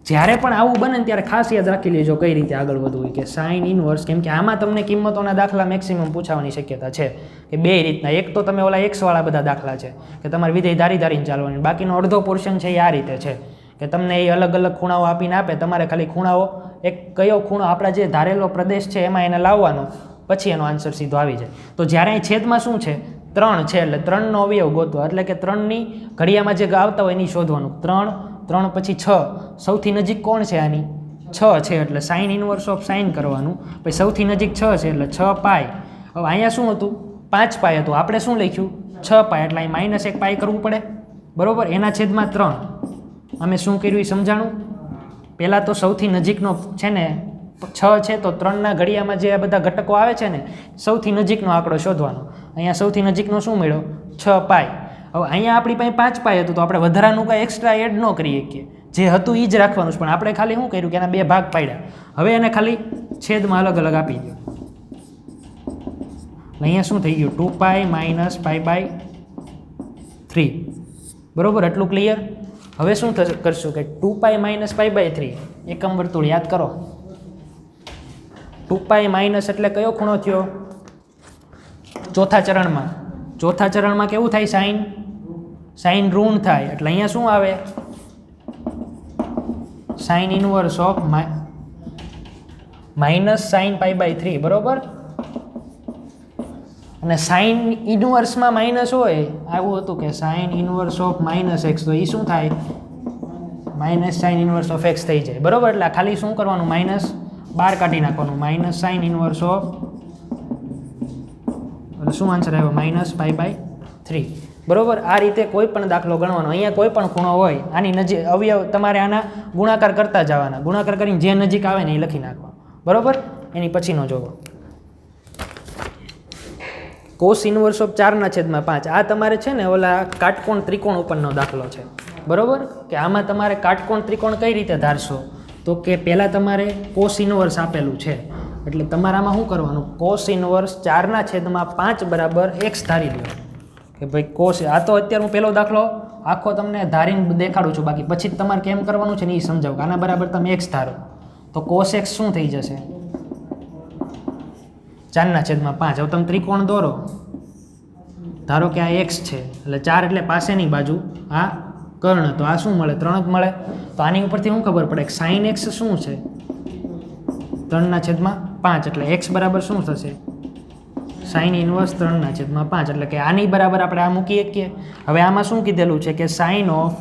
જ્યારે પણ આવું બને ને ત્યારે ખાસ યાદ રાખી લેજો કઈ રીતે આગળ વધવું હોય કે સાઇન ઇનવર્સ, કેમ કે આમાં તમને કિંમતોના દાખલા મેક્સિમમ પૂછવાની શક્યતા છે કે બે રીતના. એક તો તમે ઓલા x વાળા બધા દાખલા છે કે તમારે વિધેય ધારીને ચાલવાની, બાકીનો અડધો પોર્શન છે એ આ રીતે છે કે તમને એ અલગ અલગ ખૂણાઓ આપીને આપે, તમારે ખાલી ખૂણાઓ એક કયો ખૂણો આપણા જે ધારેલો પ્રદેશ છે એમાં એને લાવવાનો, પછી એનો આન્સર સીધો આવી જાય. તો જ્યારે અહીં છેદમાં શું છે 3 છે એટલે 3નો અવયવ ગોતવા, એટલે કે 3ની ઘડિયામાં જે આવતા હોય એની શોધવાનું. 3 પછી 6, સૌથી નજીક કોણ છે આની 6 છે એટલે સાઇન ઇનવર્સ ઓફ સાઇન કરવાનું. પછી સૌથી નજીક 6 છે એટલે 6π. હવે અહીંયા શું હતું 5π હતું, આપણે શું લખ્યું 6π એટલે અહીં -1π કરવું પડે. બરોબર, એના છેદમાં 3. અમે શું કર્યું એ સમજાણું. પહેલાં તો સૌથી નજીકનો છે ને 6 છે તો 3ના ઘડિયામાં જે આ બધા ઘટકો આવે છે ને સૌથી નજીકનો આંકડો શોધવાનો. અહીંયા સૌથી નજીકનો શું મળ્યો 6π. હવે અહીંયા આપણી પાસે 5π હતું તો આપણે વધારાનું કાંઈ એક્સ્ટ્રા એડ ન કરી શકીએ, જે હતું એ જ રાખવાનું છે, પણ આપણે ખાલી શું કર્યું કે એના 2 ભાગ પાડ્યા. હવે એને ખાલી છેદમાં અલગ અલગ આપી દો. અહીંયા શું થઈ ગયું 2π -π/3. બરોબર, એટલું ક્લિયર. હવે શું કરશું કે 2π -π/3 એકમ વર્તુળ યાદ કરો. 2π માઇનસ એટલે કયો ખૂણો થયો ચોથા ચરણમાં કેવું થાય સાઇન ઋણ થાય એટલે અહીંયા શું આવે sine inverse of minus sine π/3. બરોબર, અને સાઇન ઇનવર્સમાં માઇનસ હોય આવું હતું કે સાઇન ઇનવર્સ ઓફ -x તો એ શું થાય minus sine inverse of x થઈ જાય. બરોબર, એટલે ખાલી શું કરવાનું માઇનસ બહાર કાઢી નાખવાનું, માઇનસ સાઇન ઇનવર્સ ઓફ એટલે શું આન્સર આવ્યો -π/3. બરોબર, આ રીતે કોઈ પણ દાખલો ગણવાનો. અહીંયા કોઈ પણ ખૂણો હોય આની નજીક અવયવ તમારે આના ગુણાકાર કરતા જવાના, ગુણાકાર કરીને જે નજીક આવે ને એ લખી નાખવા. બરોબર, એની પછીનો જોવો કોસ ઇન્વર્સ ઓફ 4/5 આ તમારે છે ને ઓલા કાટકોણ ત્રિકોણ ઉપરનો દાખલો છે, બરોબર? કે આમાં તમારે કાટકોણ ત્રિકોણ કઈ રીતે ધારશો? તો કે પહેલાં તમારે કોસ ઇન્વર્સ આપેલું છે, એટલે તમારામાં શું કરવાનું? કોસ ઇન્વર્સ 4/5 બરાબર x ધારી લો કે ભાઈ કોસ. આ તો અત્યારે હું પહેલો દાખલો આખો તમને ધારીને દેખાડું છું, બાકી પછી જ તમારે કેમ કરવાનું છે ને એ સમજાવું. આના બરાબર તમે x ધારો તો કોસ x શું થઈ જશે? 4/5. હવે તમે ત્રિકોણ દોરો, ધારો કે આ x છે એટલે 4 એટલે પાસેની બાજુ, આ કર્ણ, તો આ શું મળે? 3 જ મળે. તો આની ઉપરથી શું ખબર પડે કે સાઇન x શું છે? 3/5. એટલે x બરાબર શું થશે? Sine inverse 3/5. એટલે કે આની બરાબર આપણે આ મૂકી શકીએ. હવે આમાં શું કીધેલું છે કે સાઇન ઓફ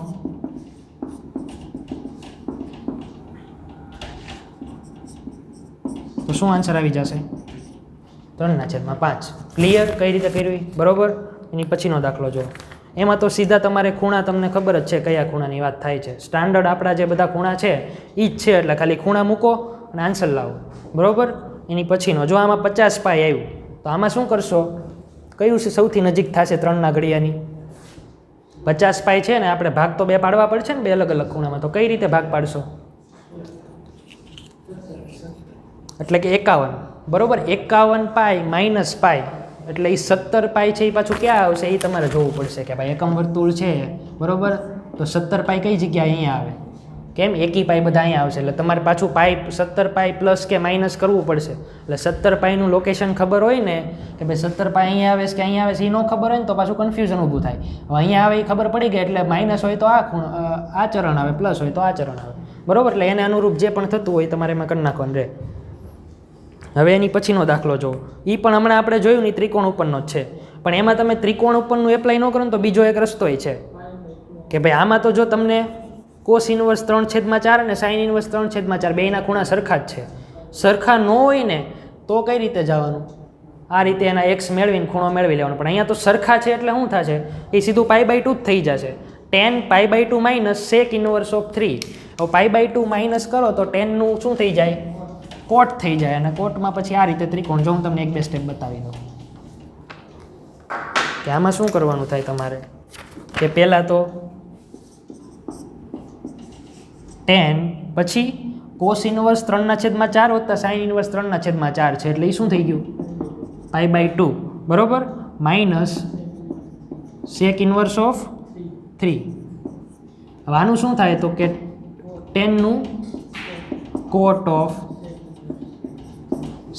તો શું આન્સર આવી જશે? 3/5. ક્લિયર? કઈ રીતે કર્યું બરોબર? એની પછીનો દાખલો જો. એમાં તો સીધા તમારે ખૂણા તમને ખબર જ છે કયા ખૂણાની વાત થાય છે. સ્ટાન્ડર્ડ આપણા જે બધા ખૂણા છે એ જ છે, એટલે ખાલી ખૂણા મૂકો અને આન્સર લાવો, બરોબર? એની પછીનો જો આમાં 50π આવ્યું તો આમાં શું કરશો? કયું છે સૌથી નજીક થશે 3ના ઘડિયાની? 50π છે ને, આપણે ભાગ તો બે પાડવા પડશે ને, બે અલગ અલગ ખૂણામાં. તો કઈ રીતે ભાગ પાડશો? એટલે કે 51, બરોબર? 51π માઇનસ π એટલે એ 17π છે એ પાછું ક્યાં આવશે એ તમારે જોવું પડશે કે ભાઈ એકમ વર્તુળ છે, બરોબર? તો 17π કઈ જગ્યાએ અહીંયા આવે? કેમ? એકી પાઈ બધા અહીંયા આવશે, એટલે તમારે પાછું 17π પ્લસ કે માઇનસ કરવું પડશે. એટલે 17πનું લોકેશન ખબર હોય ને કે ભાઈ 17π અહીંયા આવે કે અહીંયા આવે છે, એ ન ખબર હોય ને તો પાછું કન્ફ્યુઝન ઊભું થાય. હવે અહીંયા આવે એ ખબર પડી ગઈ, એટલે માઇનસ હોય તો આ ચરણ આવે, પ્લસ હોય તો આ ચરણ આવે, બરોબર? એટલે એને અનુરૂપ જે પણ થતું હોય તમારે એમાં કરી નાખવાનું રહે. હવે એની પછીનો દાખલો જો, એ પણ હમણાં આપણે જોયું ને ત્રિકોણ ઉપરનો જ છે, પણ એમાં તમે ત્રિકોણ ઉપરનું એપ્લાય ન કરો ને તો બીજો એક રસ્તોય છે કે ભાઈ આમાં તો જો તમને કોસ ઇન્વર્સ 3/4 અને સાઇન ઇન્વર્સ 3/4 બેયના ખૂણા સરખા જ છે. સરખા ન હોય ને તો કઈ રીતે જવાનું? આ રીતે એના એક્સ મેળવીને ખૂણો મેળવી લેવાનો. પણ અહીંયા તો સરખા છે એટલે શું થશે? એ સીધું π/2 જ થઈ જશે. 10 π/2 માઇનસ સેક ઇન્વર્સ ઓફ 3. હવે π/2 માઇનસ કરો તો 10નું શું થઈ જાય? કોટ થઈ જાય. અને કોટમાં પછી આ રીતે ત્રિકોણ. જો હું તમને 1-2 સ્ટેપ બતાવી દઉં કે આમાં શું કરવાનું થાય તમારે. કે પહેલાં તો 10 પછી કોસ ઇન્વર્સ 3/4 વત્તા સાઇન ઇન્વર્સ 3/4 છે, એટલે એ શું થઈ ગયું? π/2, બરોબર? Minus sec inverse of 3. હવે આનું શું થાય? તો કે 10નું cot of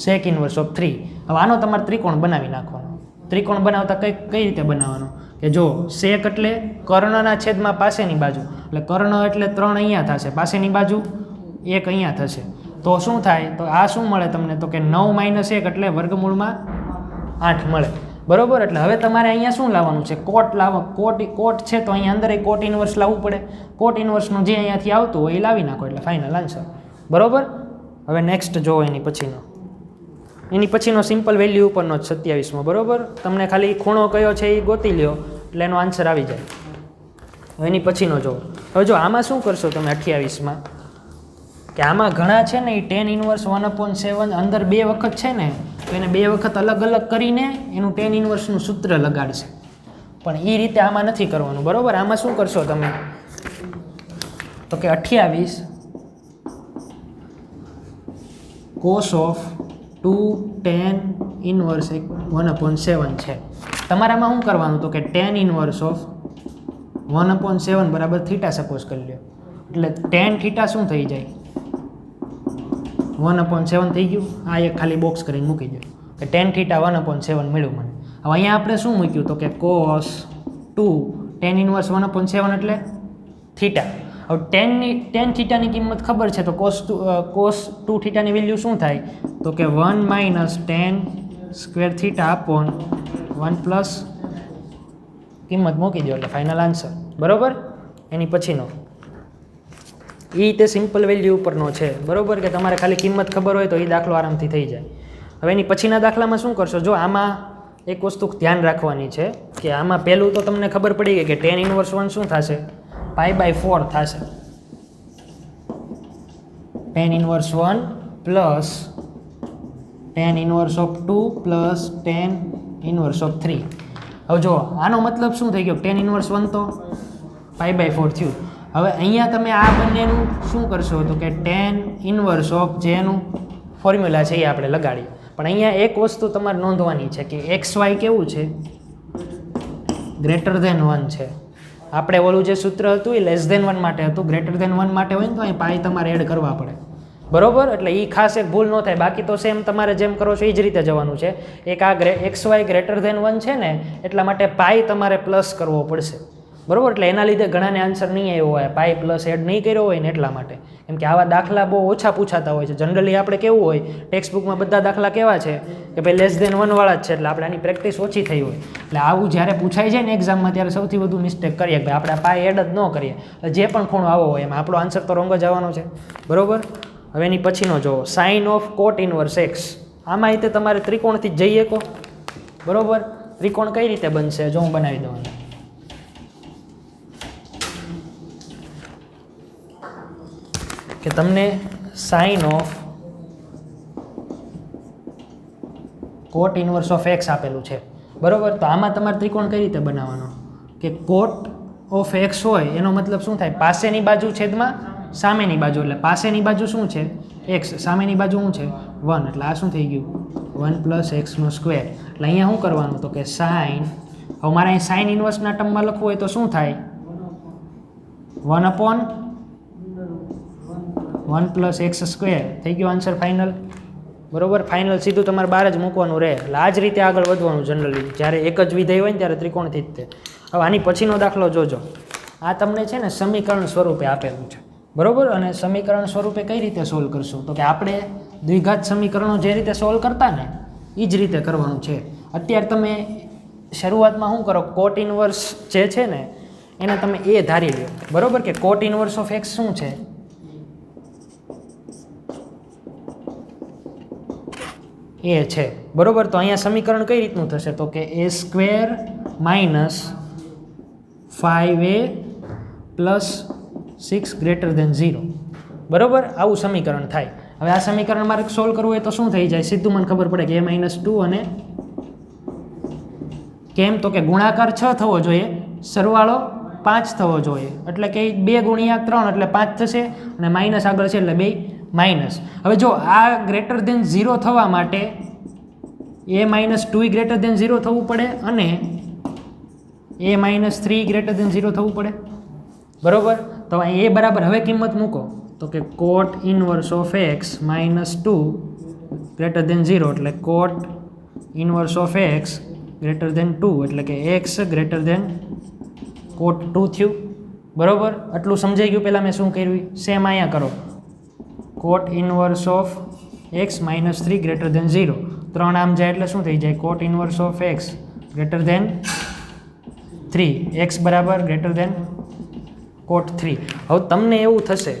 sec inverse of 3. હવે આનો તમારે ત્રિકોણ બનાવી નાખવાનો. ત્રિકોણ બનાવતા કઈ રીતે બનાવવાનો? કે જો સેક એટલે કર્ણના છેદમાં પાસેની બાજુ, એટલે કર્ણ એટલે 3 અહીંયા થશે, પાસેની બાજુ 1 અહીંયા થશે. તો શું થાય? તો આ શું મળે તમને? તો કે 9 - 1 એટલે વર્ગમૂળમાં 8 મળે, બરોબર? એટલે હવે તમારે અહીંયા શું લાવવાનું છે? કોટ કોટ છે તો અહીંયા અંદર કોટ ઇન્વર્સ લાવવું પડે. કોટ ઇન્વર્સનું જે અહીંયાથી આવતું હોય એ લાવી નાખો એટલે ફાઇનલ આન્સર, બરોબર? હવે નેક્સ્ટ જો એની પછીનો સિમ્પલ વેલ્યુ ઉપરનો જ 27મો, બરોબર? તમને ખાલી ખૂણો કયો છે એ ગોતી લ્યો એટલે એનો આન્સર આવી જાય. હવે એની પછીનો જો. હવે જો આમાં શું કરશો તમે 28માં? કે આમાં ઘણા છે ને એ tan ઇન્વર્સ 1/7 અંદર 2 વખત છે ને, તો એને 2 વખત અલગ અલગ કરીને એનું tan ઇન્વર્સનું સૂત્ર લગાડશે. પણ એ રીતે આમાં નથી કરવાનું, બરોબર? આમાં શું કરશો તમે? તો કે 28 cos ઓફ 2 tan ઇન્વર્સ 1/7 છે. તમારામાં શું કરવાનું? તો કે tan ઇન્વર્સ ઓફ 1/7 બરાબર થીટા સપોઝ કરી લો. એટલે tan થીટા શું થઈ જાય? 1/7 થઈ ગયું. આ એક ખાલી બોક્સ કરીને મૂકી દો કે tan થીટા 1/7 મળ્યું મને. હવે અહીંયા આપણે શું મૂક્યું? તો કે cos 2 tan ઇન્વર્સ 1/7 એટલે થીટા. હવે tan થીટાની કિંમત ખબર છે, તો cos 2 થીટાની વેલ્યુ શું થાય? તો કે 1 - tan square theta upon 1 plus કિંમત મૂકી દો એટલે ફાઇનલ આન્સર, બરોબર? એની પછીનો એ રીતે સિમ્પલ વેલ્યુ ઉપરનો છે, બરોબર? કે તમારે ખાલી કિંમત ખબર હોય તો એ દાખલો આરામથી થઈ જાય. હવે એની પછીના દાખલામાં શું કરશો? જો આમાં એક વસ્તુ ધ્યાન રાખવાની છે કે આમાં પહેલું તો તમને ખબર પડી ગઈ કે tan ઇન્વર્સ 1 શું થશે? π/4 થશે. tan inverse 1 plus tan inverse of 2 plus tan inverse of 3. હવે જો આનો મતલબ શું થઈ ગયો, ટેન ઇન્વર્સ 1 તો π/4 થયું. હવે અહીંયા તમે આ બંનેનું શું કરશો તો કે ટેન ઇન્વર્સ ઓફ જેનું ફોર્મ્યુલા છે એ આપણે લગાડીએ. પણ અહીંયા એક વસ્તુ તમારે નોંધવાની છે કે એક્સ વાય કેવું છે, ગ્રેટર ધેન 1 છે. આપણે ઓલું જે સૂત્ર હતું એ લેસ ધેન 1 માટે હતું, ગ્રેટર ધેન 1 માટે હોય ને તો અહીં પાઈ તમારે એડ કરવા પડે, બરોબર. એટલે એ ખાસ એક ભૂલ ન થાય, બાકી તો સેમ તમારે જેમ કરો છો એ જ રીતે જવાનું છે. એક આ એક્સ વાય ગ્રેટર ધેન 1 છે ને એટલા માટે પાઈ તમારે પ્લસ કરવો પડશે, બરોબર. એટલે એના લીધે ઘણાને આન્સર નહીં આવ્યો હોય, પાઈ પ્લસ એડ નહીં કર્યો હોય ને એટલા માટે. કેમ કે આવા દાખલા બહુ ઓછા પૂછાતા હોય છે. જનરલી આપણે કેવું હોય, ટેક્સ્ટ બુકમાં બધા દાખલા કેવા છે કે ભાઈ લેસ ધેન 1 વાળા જ છે, એટલે આપણે આની પ્રેક્ટિસ ઓછી થઈ હોય. એટલે આવું જ્યારે પૂછાય છે ને એક્ઝામમાં ત્યારે સૌથી વધુ મિસ્ટેક કરીએ કે ભાઈ આપણે પાઈ એડ જ ન કરીએ, જે પણ ખૂણો આવો હોય એમાં આપણો આન્સર તો રોંગ જ આવવાનો છે, બરોબર. હવે એની પછીનો જોવો, sine of cot inverse x. આમાં રીતે તમારે ત્રિકોણથી જ જઈએ કો, બરોબર. ત્રિકોણ કઈ રીતે બનશે જો હું બનાવી દઉં, કે તમને sine of cot inverse of x આપેલું છે, બરોબર. તો આમાં તમારે ત્રિકોણ કઈ રીતે બનાવવાનો કે કોટ ઓફ એક્સ હોય એનો મતલબ શું થાય, પાસેની બાજુ છેદમાં સામેની બાજુ. એટલે પાસેની બાજુ શું છે એક્સ, સામેની બાજુ શું છે 1, એટલે આ શું થઈ ગયું 1 + x². એટલે અહીંયા શું કરવાનું તો કે સાઇન, હવે મારે અહીં સાઇન ઇન્વર્સના ટર્મમાં લખવું હોય તો શું થાય 1/1 + x² થઈ ગયો આન્સર ફાઇનલ, બરોબર. ફાઇનલ સીધું તમારે બહાર જ મૂકવાનું રહે. એટલે આ જ રીતે આગળ વધવાનું જનરલી, જ્યારે એક જ વિધેય હોય ને ત્યારે ત્રિકોણથી જ તે. હવે આની પછીનો દાખલો જોજો. આ તમને છે ને સમીકરણ સ્વરૂપે આપેલું છે, બરોબર. અને સમીકરણ સ્વરૂપે કઈ રીતે સોલ્વ કરશું તો કે આપણે દ્વિઘાત સમીકરણો જે રીતે સોલ્વ કરતા ને એ જ રીતે કરવાનું છે. અત્યારે તમે શરૂઆતમાં શું કરો, કોટ ઇન્વર્સ જે છે ને એને તમે એ ધારી લો, બરોબર. કે કોટ ઇન્વર્સ ઓફ એક્સ શું છે એ છે, બરોબર. તો અહીંયા સમીકરણ કઈ રીતનું થશે તો કે a² - 5a + 6 > 0, બરોબર. આવું સમીકરણ થાય. હવે આ સમીકરણ મારે સોલ્વ કરવું હોય તો શું થઈ જાય, સીધું મને ખબર પડે કે a - 2 અને કેમ તો કે ગુણાકાર 6 થવો જોઈએ, સરવાળો 5 થવો જોઈએ. એટલે કે 2 × 3 એટલે 5 થશે અને માઇનસ આગળ છે એટલે 2 માઇનસ. હવે જો આ ગ્રેટર ધેન 0 થવા માટે a - 2 ગ્રેટર ધેન 0 થવું પડે અને a - 3 ગ્રેટર ધેન 0 થવું પડે, બરોબર. તો એ બરાબર હવે કિંમત મૂકો તો કે cot inverse of x -2 greater than 0 એટલે cot inverse of x greater than 2 એટલે કે એક્સ ગ્રેટર ધેન કોટ 2 થયું, બરોબર. આટલું સમજાઈ ગયું. પહેલાં મેં શું કર્યું સેમ અહીંયા કરો, cot inverse of x -3 greater than 0, 3 આમ જાય એટલે શું થઈ જાય cot inverse of x greater than 3, x બરાબર ગ્રેટર ધેન કોટ 3. હવે તમને એવું થશે,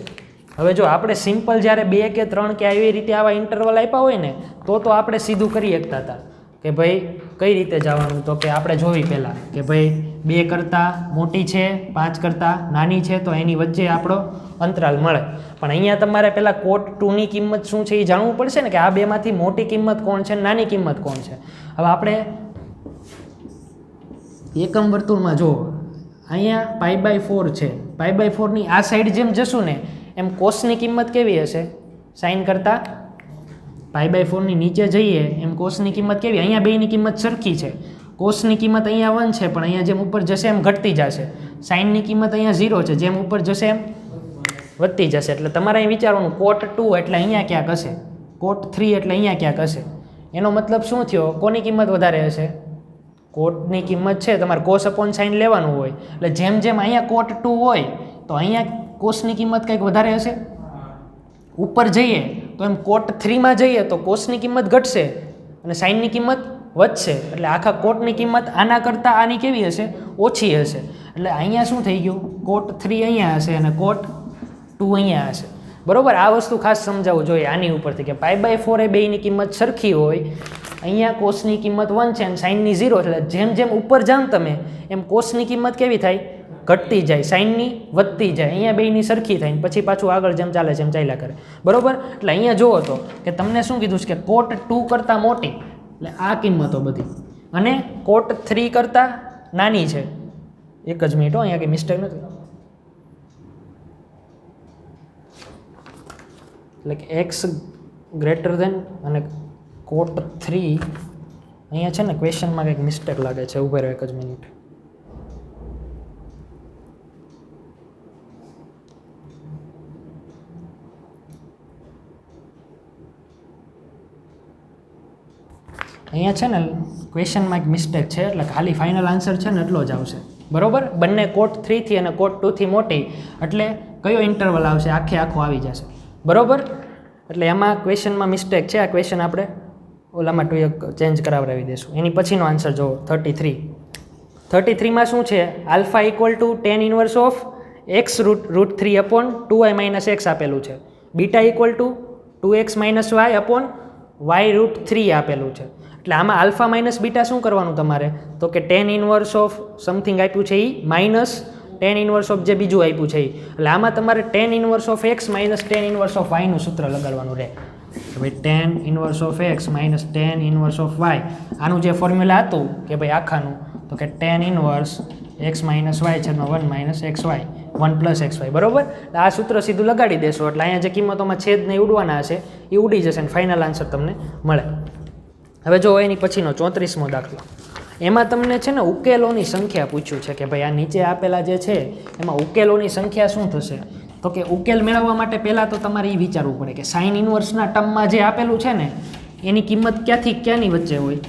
હવે જો આપણે સિમ્પલ જ્યારે 2 કે 3 કે આવી રીતે આવા ઇન્ટરવલ આપ્યા હોય ને તો આપણે સીધું કરી શકતા હતા કે ભાઈ કઈ રીતે જવાનું તો કે આપણે જોવી પહેલાં કે ભાઈ 2 કરતાં મોટી છે 5 કરતાં નાની છે તો એની વચ્ચે આપણો અંતરાલ મળે. પણ અહીંયા તમારે પહેલાં કોટ 2ની કિંમત શું છે એ જાણવું પડશે ને કે આ બેમાંથી મોટી કિંમત કોણ છે નાની કિંમત કોણ છે. હવે આપણે એકમ વર્તુળમાં જુઓ, અહીંયા π/4 છે, π/4ની આ સાઈડ જેમ જશું ને એમ કોસની કિંમત કેવી હશે સાઇન કરતાં, π/4ની નીચે જઈએ એમ કોસની કિંમત કેવી, અહીંયા બેની કિંમત સરખી છે, કોસની કિંમત અહીંયા 1 છે પણ અહીંયા જેમ ઉપર જશે એમ ઘટતી જશે, સાઇનની કિંમત અહીંયા 0 છે જેમ ઉપર જશે એમ વધતી જશે. એટલે તમારે અહીં વિચારવાનું કોટ 2 એટલે અહીંયા ક્યાંક હશે, કોટ 3 એટલે અહીંયા ક્યાંક હશે. એનો મતલબ શું થયો, કોની કિંમત વધારે હશે, કોટની કિંમત છે. તમારે કોસ અપોન સાઇન લેવાનું હોય એટલે જેમ જેમ અહીંયા કોટ 2 હોય તો અહીંયા કોસની કિંમત કંઈક વધારે હશે. ઉપર જઈએ તો એમ કોટ 3માં જઈએ તો કોસની કિંમત ઘટશે અને સાઇનની કિંમત વધશે. એટલે આખા કોટની કિંમત આના કરતાં આની કેવી હશે, ઓછી હશે. એટલે અહીંયા શું થઈ ગયું, કોટ 3 અહીંયા હશે અને કોટ 2 અહીંયા હશે, બરોબર. આ વસ્તુ ખાસ સમજાવવું જોઈએ આની ઉપરથી કે π/4 એ બેની કિંમત સરખી હોય, અહીંયા કોસની કિંમત 1 છે અને સાઇનની 0, એટલે જેમ જેમ ઉપર જાઓ તમે એમ કોસની કિંમત કેવી થાય, ઘટતી જાય, સાઇનની વધતી જાય, અહીંયા બેની સરખી થાય પછી પાછું આગળ જેમ ચાલે છે એમ ચાલ્યા કરે, બરોબર. એટલે અહીંયા જુઓ તો કે તમને શું કીધું છે કે કોટ 2 કરતાં મોટી, એટલે આ કિંમતો બધી અને કોટ 3 કરતાં નાની છે. એક જ મિનિટ, અહીંયા કંઈ મિસ્ટેક નથી. એટલે કે એક્સ ગ્રેટર દેન અને કોટ 3, અહીંયા છે ને ક્વેશ્ચનમાં કંઈક મિસ્ટેક લાગે છે. ઉભા રહો એક જ મિનિટ. અહીંયા છે ને ક્વેશ્ચનમાં એક મિસ્ટેક છે, એટલે ખાલી ફાઇનલ આન્સર છે ને એટલો જ આવશે. બરાબર, બંને કોટ 3 થી અને કોટ 2 થી મોટી, એટલે કયો ઇન્ટરવલ આવશે આખો આવી જશે. બરાબર, એટલે એમાં ક્વેશ્ચનમાં મિસ્ટેક છે. આ ક્વેશ્ચન આપણે ઓલામાં ચેન્જ કરાવડાવી દઈશું. એની પછીનો આન્સર જુઓ 33માં શું છે? Alpha equal to tan inverse of x root 3 upon 2y minus x આપેલું છે. Beta equal to 2x minus y upon y root 3 આપેલું છે. એટલે આમાં આલ્ફા માઇનસ બીટા શું કરવાનું તમારે? તો કે ટેન ઇનવર્સ ઓફ સમથિંગ આપ્યું છે એ માઇનસ ટેન ઇનવર્સ ઓફ જે બીજું આપ્યું છે એ. એટલે આમાં તમારે tan inverse of x minus tan inverse of વાયનું સૂત્ર લગાડવાનું રહે. ભાઈ tan inverse of x minus tan inverse of y, આનું જે ફોર્મ્યુલા હતું કે ભાઈ આખાનું, તો કે tan inverse x minus y છેદમાં 1 minus x y 1 plus x y. બરાબર, આ સૂત્ર સીધું લગાડી દેશો એટલે અહીંયા જે કિંમતોમાં છેદ ને ઉડવાના હશે એ ઉડી જશે અને ફાઇનલ આન્સર તમને મળે. હવે જો એની પછીનો 34મો દાખલો, એમાં તમને છે ને ઉકેલોની સંખ્યા પૂછ્યું છે કે ભાઈ આ નીચે આપેલા જે છે એમાં ઉકેલોની સંખ્યા શું થશે? તો કે ઉકેલ મેળવવા માટે પહેલાં તો તમારે એ વિચારવું પડે કે સાઇન ઇન્વર્સના ટર્મમાં જે આપેલું છે ને એની કિંમત ક્યાંથી ક્યાંની વચ્ચે હોય.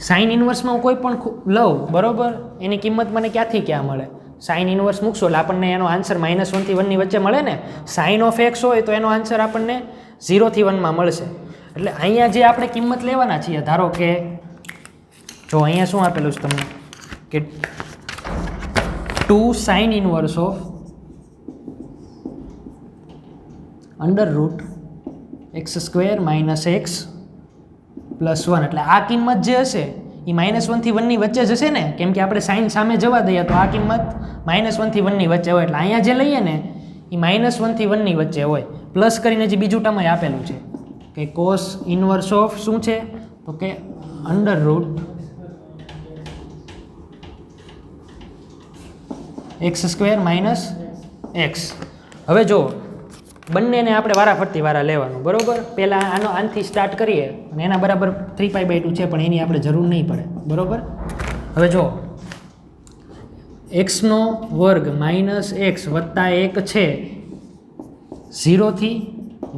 સાઇન ઇન્વર્સમાં હું કોઈ પણ લઉં, બરાબર, એની કિંમત મને ક્યાંથી ક્યાં મળે? સાઇન ઇન્વર્સ મૂકશો એટલે આપણને એનો આન્સર -1 થી 1 ની વચ્ચે મળે ને. સાઇન ઓફ એક્સ હોય તો એનો આન્સર આપણને 0 થી 1 માં મળશે. એટલે અહીંયા જે આપણે કિંમત લેવાના છીએ, ધારો કે જો અહીંયા શું આપેલું છે તમને કે 2 sign inverse of under route x² minus x plus 1. એટલે આ કિંમત જે હશે એ -1 થી 1 ની વચ્ચે જ હશે ને, કેમ કે આપણે સાઇન સામે જવા દઈએ તો આ કિંમત -1 થી 1 ની વચ્ચે હોય. એટલે અહીંયા જે લઈએ ને એ -1 થી 1 ની વચ્ચે હોય. પ્લસ કરીને જે બીજું ટર્મ આપેલું છે કે કોસ ઇન્વર્સ ઓફ શું છે? તો કે under route x² minus x. હવે જો બંનેને આપણે વારાફરતી વારા લેવાનું, બરાબર. પહેલાં આનથી સ્ટાર્ટ કરીએ અને એના બરાબર 3π/2 છે, પણ એની આપણે જરૂર નહીં પડે, બરાબર. હવે જો એક્સનો વર્ગ માઇનસ એક્સ વત્તા 1 છે 0 થી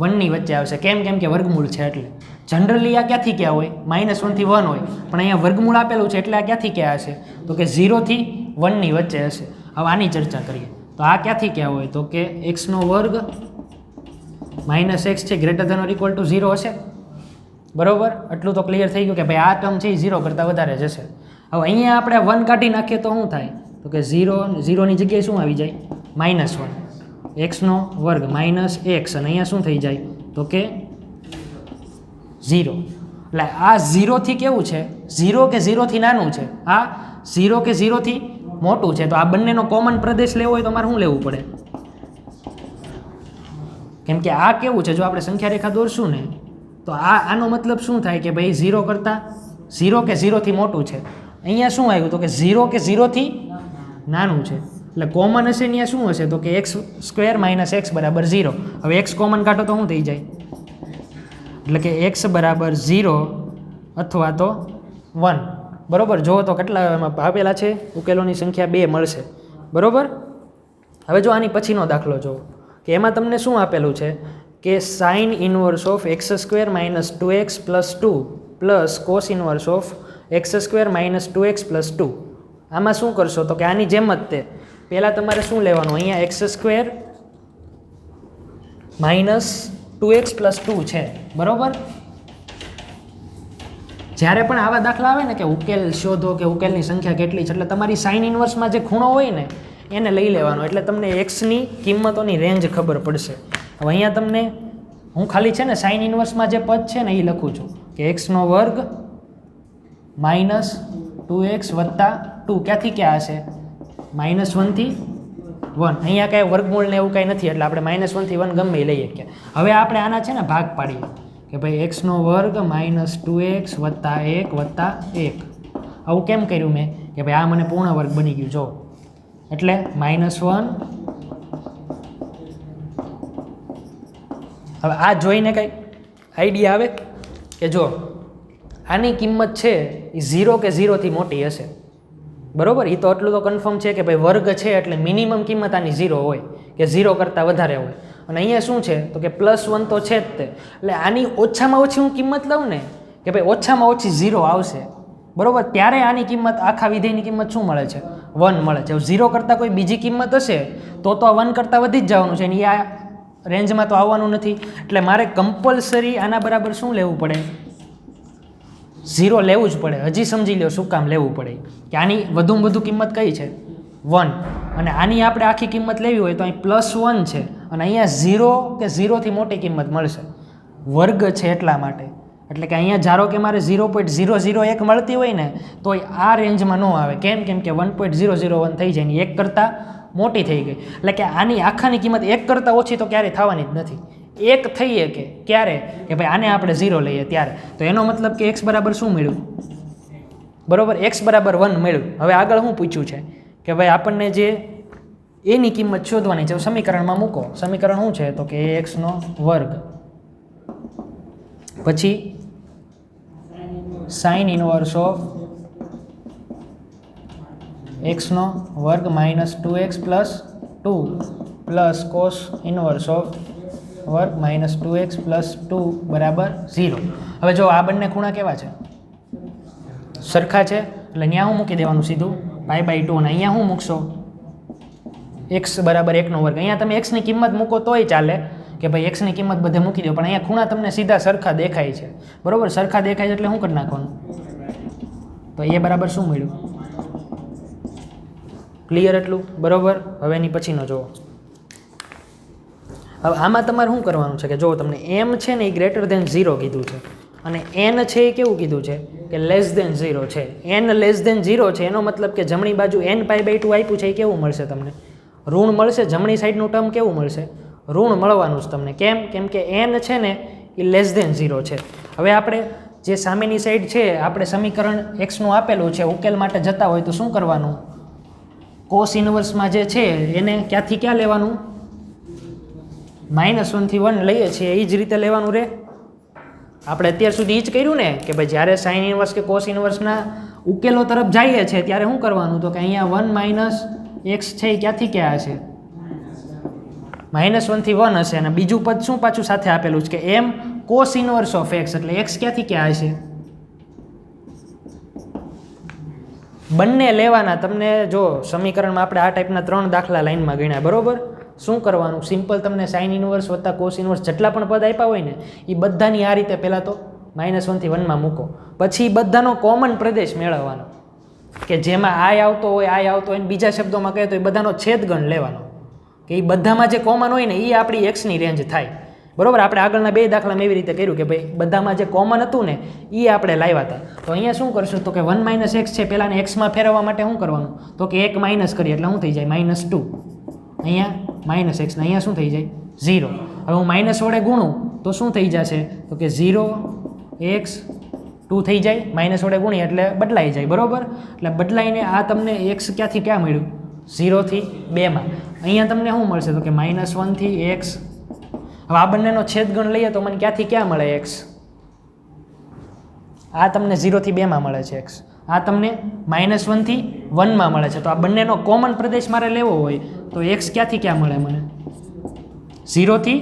1 ની વચ્ચે આવશે. કેમ કે વર્ગમૂળ છે એટલે. જનરલી આ ક્યાંથી ક્યાં હોય? -1 થી 1 હોય, પણ અહીંયા વર્ગમૂળ આપેલું છે એટલે આ ક્યાંથી ક્યાં હશે? તો કે 0 થી 1 ની વચ્ચે હશે. હવે આની ચર્ચા કરીએ તો આ ક્યાંથી ક્યાં હોય? તો કે એક્સનો વર્ગ માઇનસ એક્સ છે greater than or equal to 0 હશે, બરાબર. એટલું તો ક્લિયર થઈ ગયું કે ભાઈ આ ટર્મ છે એ 0 કરતાં વધારે જશે. હવે અહીંયા આપણે 1 કાઢી નાખીએ તો શું થાય? તો કે 0ની જગ્યાએ શું આવી જાય? -1. એક્સનો વર્ગ માઇનસ એક્સ અને અહીંયા શું થઈ જાય? તો કે 0. એટલે આ 0 થી કેવું છે? 0 કે 0 થી નાનું છે, આ 0 કે 0 થી મોટું છે. તો આ બંનેનો કોમન પ્રદેશ લેવો હોય તો અમારે શું લેવું પડે? કેમ કે આ કેવું છે, જો આપણે સંખ્યા રેખા દોરશું ને તો આનો મતલબ શું થાય કે ભાઈ 0 કરતાં 0 કે 0 થી મોટું છે. અહીંયા શું આવ્યું? તો કે 0 કે 0 થી નાનું છે. એટલે કોમન હશે ત્યાં શું હશે? તો કે x² માઇનસ એક્સ બરાબર 0. હવે x કોમન કાઢો તો શું થઈ જાય? એટલે કે x બરાબર 0 અથવા તો 1, બરાબર. જો તો કેટલા એમાં આપેલા છે ઉકેલોની સંખ્યા 2 મળશે, બરાબર. હવે જો આની પછીનો દાખલો જુઓ કે એમાં તમને શું આપેલું છે કે sign inverse of x² minus 2x plus 2 plus cos inverse of x² minus 2x plus 2. આમાં શું કરશો? તો કે આની જેમ જ તે પહેલાં તમારે શું લેવાનું? અહીંયા x² માઇનસ 2x પ્લસ 2 છે, બરાબર. જ્યારે પણ આવા દાખલા આવે ને કે ઉકેલ શોધો કે ઉકેલની સંખ્યા કેટલી છે, એટલે તમારી સાઇન ઇન્વર્સમાં જે ખૂણો હોય ને એને લઈ લેવાનો, એટલે તમને એક્સની કિંમતોની રેન્જ ખબર પડશે. હવે અહીંયા તમને હું ખાલી છે ને સાઇન ઇન્વર્સમાં જે પદ છે ને એ લખું છું કે એક્સનો વર્ગ માઇનસ 2x વત્તા 2 ક્યાંથી ક્યાં હશે? -1 થી 1. અહીંયા કાંઈ વર્ગમૂળ ને એવું કાંઈ નથી, એટલે આપણે -1 થી 1 ગમે એ લઈએ. કે હવે આપણે આના છે ને ભાગ પાડીએ કે કે ભાઈ એક્સનો વર્ગ માઇનસ 2x વત્તા 1 વત્તા 1. આવું કેમ કર્યું મેં કે ભાઈ આ મને પૂર્ણ વર્ગ બની ગયું જો, એટલે -1. હવે આ જોઈને કંઈક આઈડિયા આવે કે જો આની કિંમત છે એ 0 કે 0થી મોટી હશે, બરાબર. એ તો એટલું તો કન્ફર્મ છે કે ભાઈ વર્ગ છે એટલે મિનિમમ કિંમત આની 0 હોય કે 0 કરતાં વધારે હોય. અને અહીંયા શું છે તો કે +1 તો છે જ તે, એટલે આની ઓછામાં ઓછી હું કિંમત લઉં ને કે ભાઈ ઓછામાં ઓછી 0 આવશે, બરાબર. ત્યારે આની કિંમત આખા વિધેયની કિંમત શું મળે છે 1 મળે છે. 0 કરતાં કોઈ બીજી કિંમત હશે તો આ 1 કરતાં વધી જ જવાનું છે, અને આ રેન્જમાં તો આવવાનું નથી. એટલે મારે કમ્પલસરી આના બરાબર શું લેવું પડે 0 લેવું જ પડે. હજી સમજી લો શું કામ લેવું પડે કે આની વધુમાં વધુ કિંમત કઈ છે 1, અને આની આપણે આખી કિંમત લેવી હોય તો અહીં +1 છે, અને અહીંયા 0 કે 0થી મોટી કિંમત મળશે, વર્ગ છે એટલા માટે. એટલે કે અહીંયા ધારો કે મારે 0.001 મળતી હોય ને તો આ રેન્જમાં ન આવે. કેમ કે 1.001 થઈ જાય ને 1 કરતાં મોટી થઈ ગઈ. એટલે કે આની આખાની કિંમત 1 કરતાં ઓછી તો ક્યારેય થવાની જ નથી. 1 થઈએ કે ક્યારે કે ભાઈ આને આપણે 0 લઈએ ત્યારે. તો એનો મતલબ કે x બરાબર શું મળ્યું, બરાબર, x બરાબર 1 મળ્યું. હવે આગળ શું પૂછ્યું છે કે ભાઈ આપણને જે એની કિંમત શોધવાની છે સમીકરણમાં મૂકો. સમીકરણ શું છે તો કે ax² પછી sin inverse of x² -2x + 2 plus cos inverse of વર્ગ -2x + 2 બરાબર 0. હવે જો આ બંને ખૂણા કેવા છે સરખા છે, એટલે ત્યાં હું મૂકી દેવાનું સીધું π/2, અને અહીંયા હું મૂકશો x બરાબર 1/2. અહીંયા તમે x ની કિંમત મૂકો તોય ચાલે કે ભાઈ x ની કિંમત બધે મૂકી દો, પણ અહીંયા ખૂણા તમને સીધા સરખા દેખાય છે, બરાબર. સરખા દેખાય છે એટલે શું કરી નાખવાનું તો એ બરાબર શું મળ્યું, ક્લિયર એટલું, બરાબર. હવે એની પછીનો જુઓ. હવે આમાં તમારે શું કરવાનું છે કે જો તમને m છે ને એ >0 કીધું છે, અને n છે એ કેવું કીધું છે કે <0 છે. n <0 છે એનો મતલબ કે જમણી બાજુ n π/2 આપ્યું છે એ કેવું મળશે તમને ઋણ મળશે. જમણી સાઈડનું ટર્મ કેવું મળશે ઋણ મળવાનું જ તમને. કેમ કે n છે ને એ <0 છે. હવે આપણે જે સામેની સાઈડ છે આપણે સમીકરણ x નું આપેલું છે, ઉકેલ માટે જતા હોય તો શું કરવાનું, કોસ ઇનવર્સમાં જે છે એને ક્યાંથી ક્યાં લેવાનું -1 થી 1 લઈએ છીએ એ જ રીતે લેવાનું રહે. આપણે અત્યાર સુધી એ જ કર્યું ને કે ભાઈ જ્યારે સાઇન ઇનવર્સ કે કોસ ઇનવર્સના ઉકેલો તરફ જઈએ છીએ ત્યારે શું કરવાનું તો કે અહીંયા 1 - x છે એ ક્યાંથી ક્યાં હશે -1 થી 1 હશે, અને બીજું પદ શું પાછું સાથે આપેલું છે કે m cos inverse of x, એટલે x ક્યાંથી ક્યાં હશે. બંને લેવાના. તમને જો સમીકરણમાં આપણે આ ટાઈપના 3 દાખલા લાઈનમાં ગણ્યા, બરોબર. શું કરવાનું સિમ્પલ, તમને સાઇન ઇનવર્સ વત્તા કોસ ઇનવર્સ જેટલા પણ પદ આપ્યા હોય ને એ બધાની આ રીતે પહેલાં તો -1 થી 1 માં મૂકો, પછી બધાનો કોમન પ્રદેશ મેળવવાનો કે જેમાં આય આવતો હોય બીજા શબ્દોમાં કહે તો એ બધાનો છેદગણ લેવાનો કે એ બધામાં જે કોમન હોય ને એ આપણી એક્સની રેન્જ થાય, બરોબર. આપણે આગળના 2 દાખલામાં એવી રીતે કર્યું કે ભાઈ બધામાં જે કોમન હતું ને એ આપણે લાવ્યા હતા. તો અહીંયા શું કરશું તો કે 1 - x છે, પહેલાંને એક્સમાં ફેરવવા માટે શું કરવાનું તો કે 1 માઇનસ કરીએ એટલે શું થઈ જાય -2, અહીંયા -x ને અહીંયા શું થઈ જાય 0. હવે હું માઇનસ વડે ગુણું તો શું થઈ જશે તો કે 0 x 2 થઈ જાય, માઇનસ વડે ગુણીએ એટલે બદલાઈ જાય, બરોબર. એટલે બદલાઈને આ તમને x ક્યાંથી ક્યાં મળ્યું 0 થી 2 માં. અહીંયા તમને શું મળશે તો કે -1 થી x. હવે આ બંનેનો છેદગણ લઈએ તો મને ક્યાંથી ક્યાં મળે x, આ તમને 0 થી 2 માં મળે છે x, આ તમને -1 થી 1 માં મળે છે. તો આ બંનેનો કોમન પ્રદેશ મારે લેવો હોય તો x ક્યાંથી ક્યાં મળે મને 0 થી